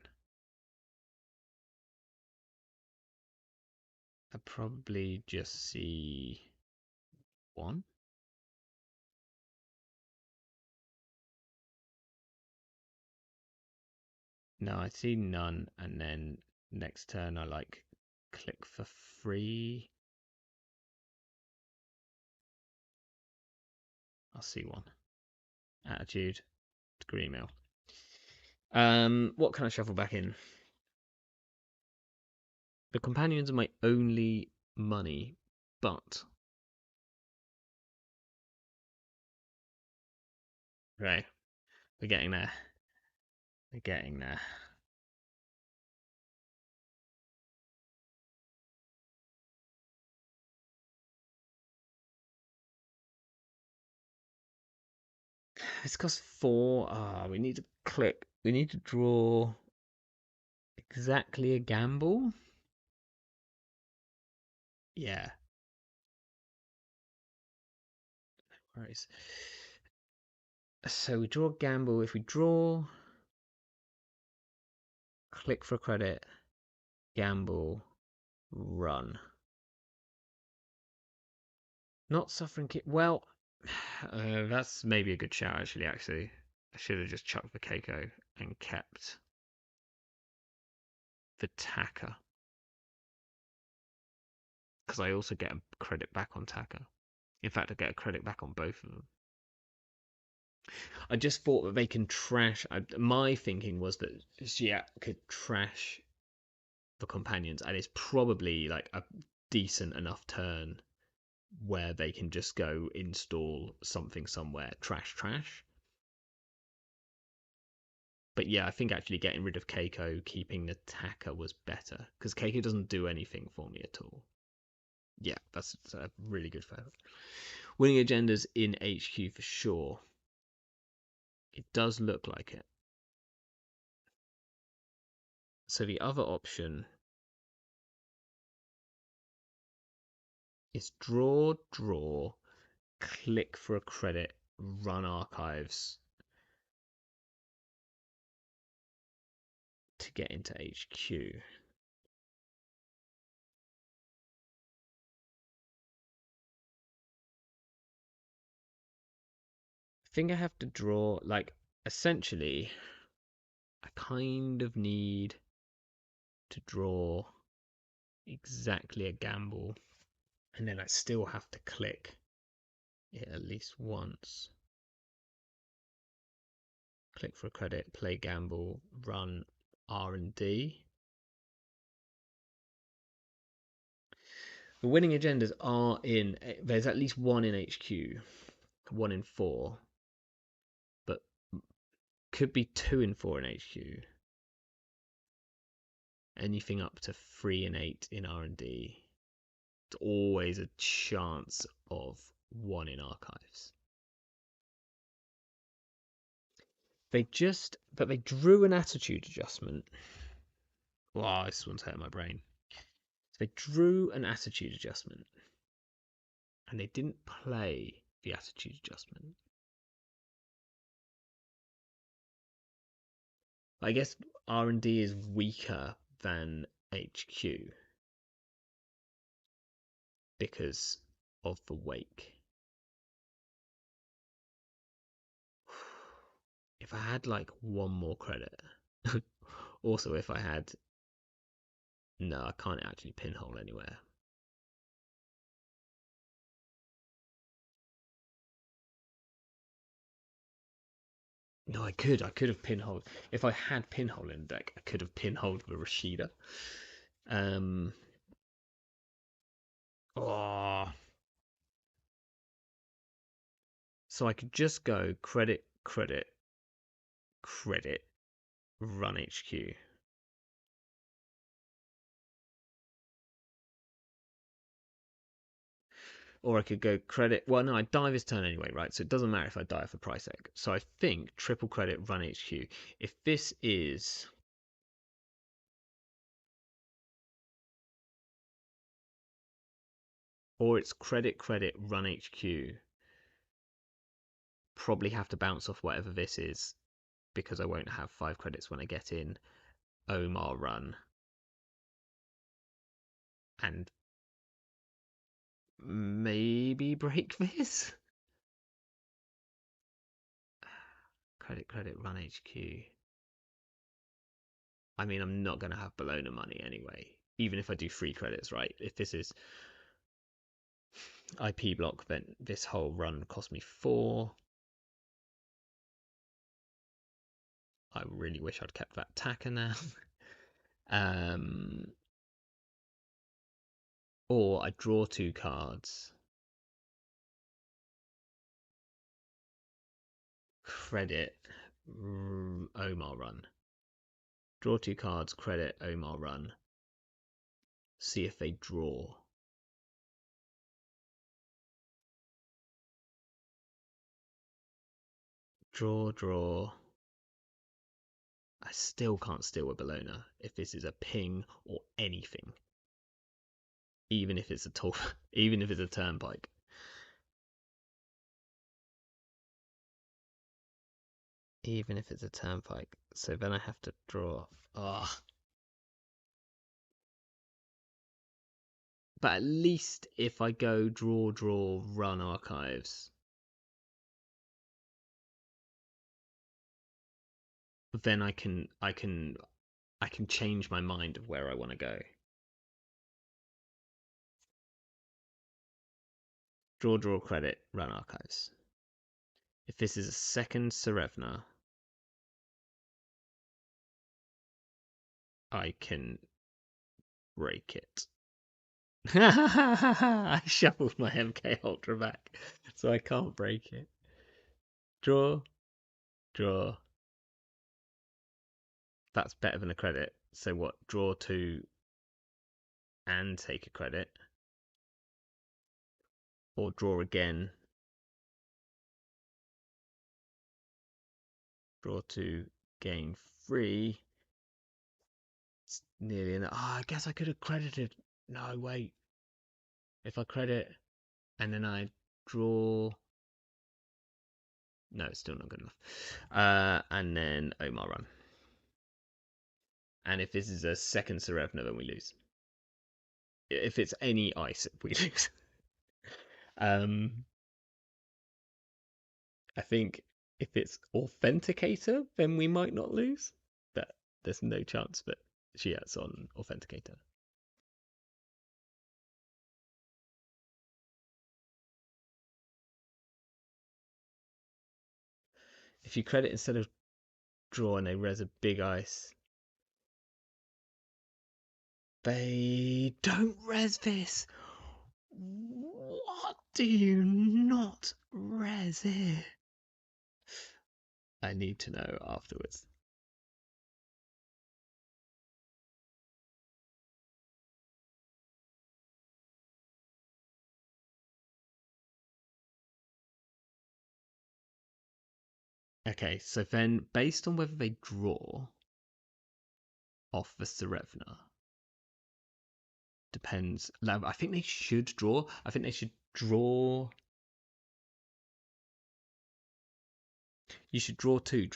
I probably just see one. No, I see none, and then next turn I like click for free. I'll see one. Attitude, degree mail. What can I shuffle back in? The companions are my only money, but right, we're getting there. We're getting there. It's cost 4. We need to click. We need to draw exactly a gamble. Yeah. Right. So we draw gamble. If we draw, click for credit, gamble, run. Not suffering. Well, that's maybe a good shout actually. I should have just chucked the Keiko and kept the Taka because I also get a credit back on Taka. In fact, I get a credit back on both of them. I just thought that they can trash. My thinking was that Xiat could trash the companions, and it's probably like a decent enough turn where they can just go install something somewhere, trash. But yeah, I think actually getting rid of Keiko, keeping the Taka was better because Keiko doesn't do anything for me at all. Yeah, that's a really good favour. Winning agendas in HQ for sure. It does look like it. So the other option is draw, click for a credit, run archives to get into HQ. I think I have to draw, like, essentially, I kind of need to draw exactly a gamble, and then I still have to click it at least once. Click for a credit, play gamble, run R&D. The winning agendas are in, there's at least one in HQ, 1 in 4, but could be 2 in 4 in HQ. Anything up to 3 and 8 in R&D. It's always a chance of 1 in archives. But they drew an attitude adjustment. Wow, this one's hurting my brain. So they drew an attitude adjustment, and they didn't play the attitude adjustment. I guess R&D is weaker than HQ because of the wake. If I had like one more credit, also if I had, no, I can't actually pinhole anywhere. No, I could have pinholed. If I had pinhole in the deck, I could have pinholed the Rashida. Oh. So I could just go credit credit, credit, run HQ. Or I could go credit. Well, no, I die this turn anyway, right? So it doesn't matter if I die for price egg. So I think triple credit, run HQ. If this is... Or it's credit, credit, run HQ. Probably have to bounce off whatever this is, because I won't have 5 credits when I get in. Omar run. And maybe break this? Credit, credit, run HQ. I mean, I'm not going to have Bologna money anyway. Even if I do 3 credits, right? If this is IP block, then this whole run cost me 4. I really wish I'd kept that tacker now. Or I draw 2 cards. Credit Omar run. Draw 2 cards, credit Omar run. See if they draw. Draw, draw. I still can't steal a Bologna if this is a ping or anything. Even if it's a even if it's a turnpike. Even if it's a turnpike. So then I have to draw. Ah. But at least if I go draw, draw, run archives, then I can change my mind of where I want to go. Draw, draw, credit, run archives. If this is a second Serevna, I can break it. I shuffled my MK Ultra back, so I can't break it. Draw, draw. That's better than a credit. So what? Draw 2 and take a credit. Or draw again. Draw 2, gain 3. It's nearly enough. Oh, I guess I could have credited. No, wait. If I credit and then I draw... No, it's still not good enough. And then Omar run. And if this is a second Serevna, then we lose. If it's any ice, we lose. I think if it's Authenticator, then we might not lose. But there's no chance that she has on Authenticator. If you credit instead of draw and they res a big ice, they don't res this. What do you not res here? I need to know afterwards. Okay, so then based on whether they draw off the Serevna, depends. I think they should draw. I think they should draw. You should draw 2,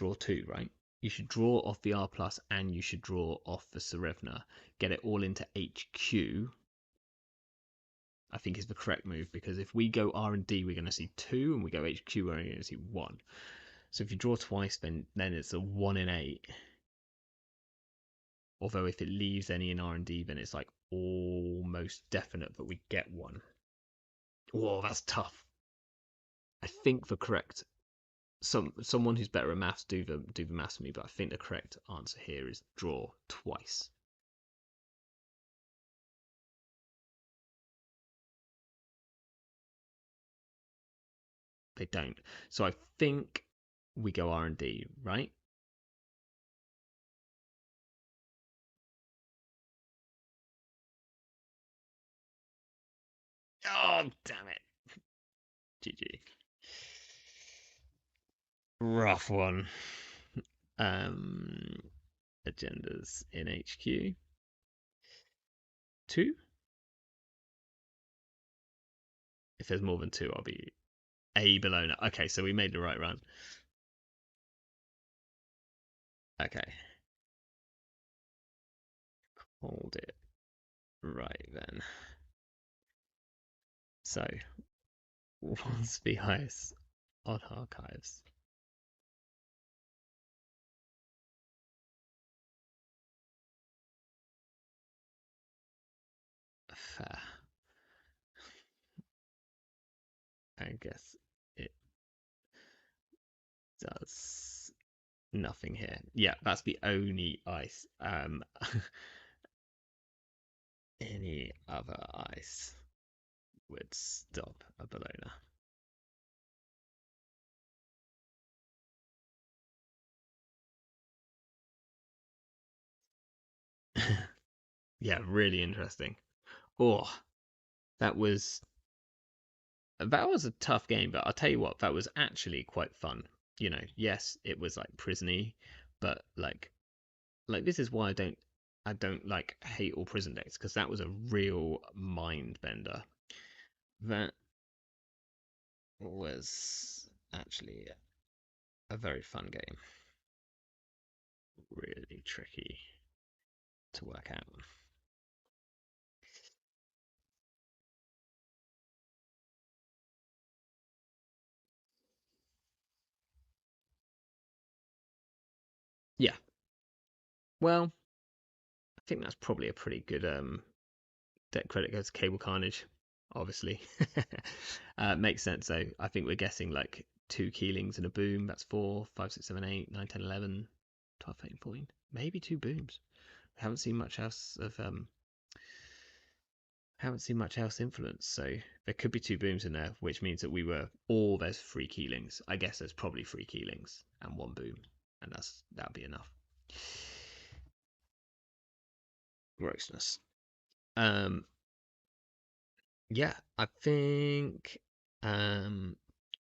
right? You should draw off the R plus and you should draw off the Serevna. Get it all into HQ. I think is the correct move, because if we go R and D, we're going to see 2, and we go HQ, we're only going to see 1. So if you draw twice, then it's a 1 in 8. Although if it leaves any in R and D, then it's like almost definite that we get 1. Whoa, that's tough. I think the correct someone who's better at maths do the maths for me, but I think the correct answer here is draw twice. They don't. So I think we go R&D, right? Oh, damn it. GG. Rough one. Um, agendas in HQ. 2? If there's more than 2, I'll be A below now. Okay, so we made the right run. Okay. Hold it right then. So, what's the highest on archives? Fair. I guess it does nothing here. Yeah, that's the only ice. Any other ice would stop a Bologna. Yeah, really interesting. Oh, that was that was a tough game, but I'll tell you what, that was actually quite fun. You know, yes, it was like prisony, but like this is why I don't like hate all prison decks because that was a real mind bender. That was actually a very fun game. Really tricky to work out. Yeah. Well, I think that's probably a pretty good deck credit goes to Cable Carnage, obviously. Makes sense though. I think we're guessing like 2 Keelings and a boom. That's 4, 5, 6, 7, 8, 9, 10, 11, 12, 13, 14. Maybe 2 booms. We haven't seen much else of haven't seen much else influence, so there could be 2 booms in there, which means that we were or there's 3 Keelings. I guess there's probably 3 Keelings and 1 boom, and that'll be enough. Grossness. Um, yeah, um,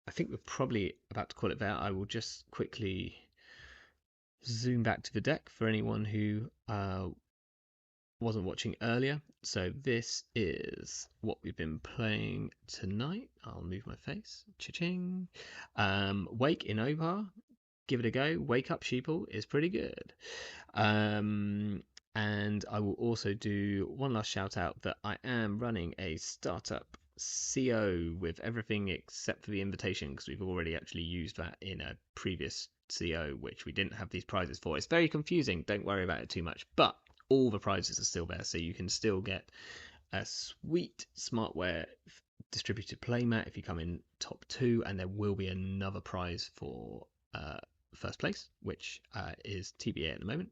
I think we're probably about to call it there. I will just quickly zoom back to the deck for anyone who wasn't watching earlier. So this is what we've been playing tonight. I'll move my face. Cha-ching. Wake in Ovar. Give it a go. Wake Up Sheeple is pretty good. And I will also do one last shout out that I am running a startup CO with everything except for the invitation because we've already actually used that in a previous CO, which we didn't have these prizes for. It's very confusing. Don't worry about it too much. But all the prizes are still there, so you can still get a sweet smartware distributed playmat if you come in top 2, and there will be another prize for first place, which is TBA at the moment.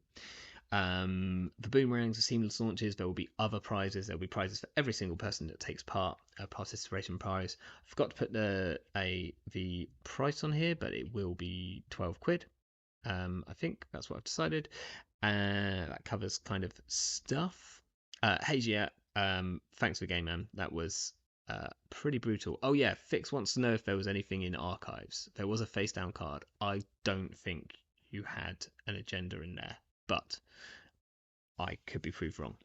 The boomerangs are seamless launches. There will be other prizes. There will be prizes for every single person that takes part. A participation prize. I forgot to put the price on here, but it will be 12 quid. I think that's what I've decided. That covers kind of stuff. Hey, thanks for the game, man. That was pretty brutal. Oh yeah, Fix wants to know if there was anything in archives. There was a face down card. I don't think you had an agenda in there, but I could be proved wrong.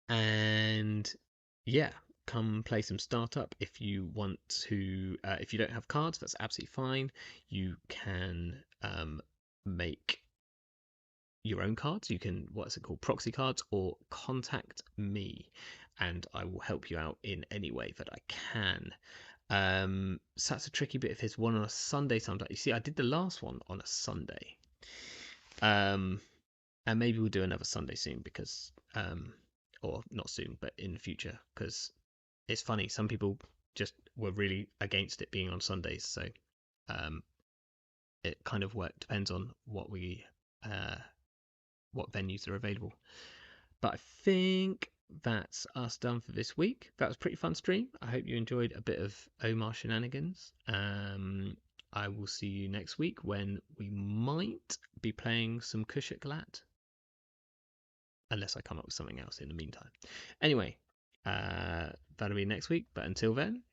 And yeah, come play some startup if you want to. If you don't have cards, that's absolutely fine. You can make your own cards. You can, what's it called, proxy cards, or contact me and I will help you out in any way that I can. So that's a tricky bit if there's one on a Sunday sometimes. You see, I did the last one on a Sunday. And maybe we'll do another Sunday soon because or not soon, but in the future, because it's funny, some people just were really against it being on Sundays, so it kind of depends on what venues are available. But I think that's us done for this week. That was a pretty fun stream. I hope you enjoyed a bit of Omar shenanigans. I will see you next week when we might be playing some Kushik Lat, unless I come up with something else in the meantime. Anyway, that'll be next week. But until then,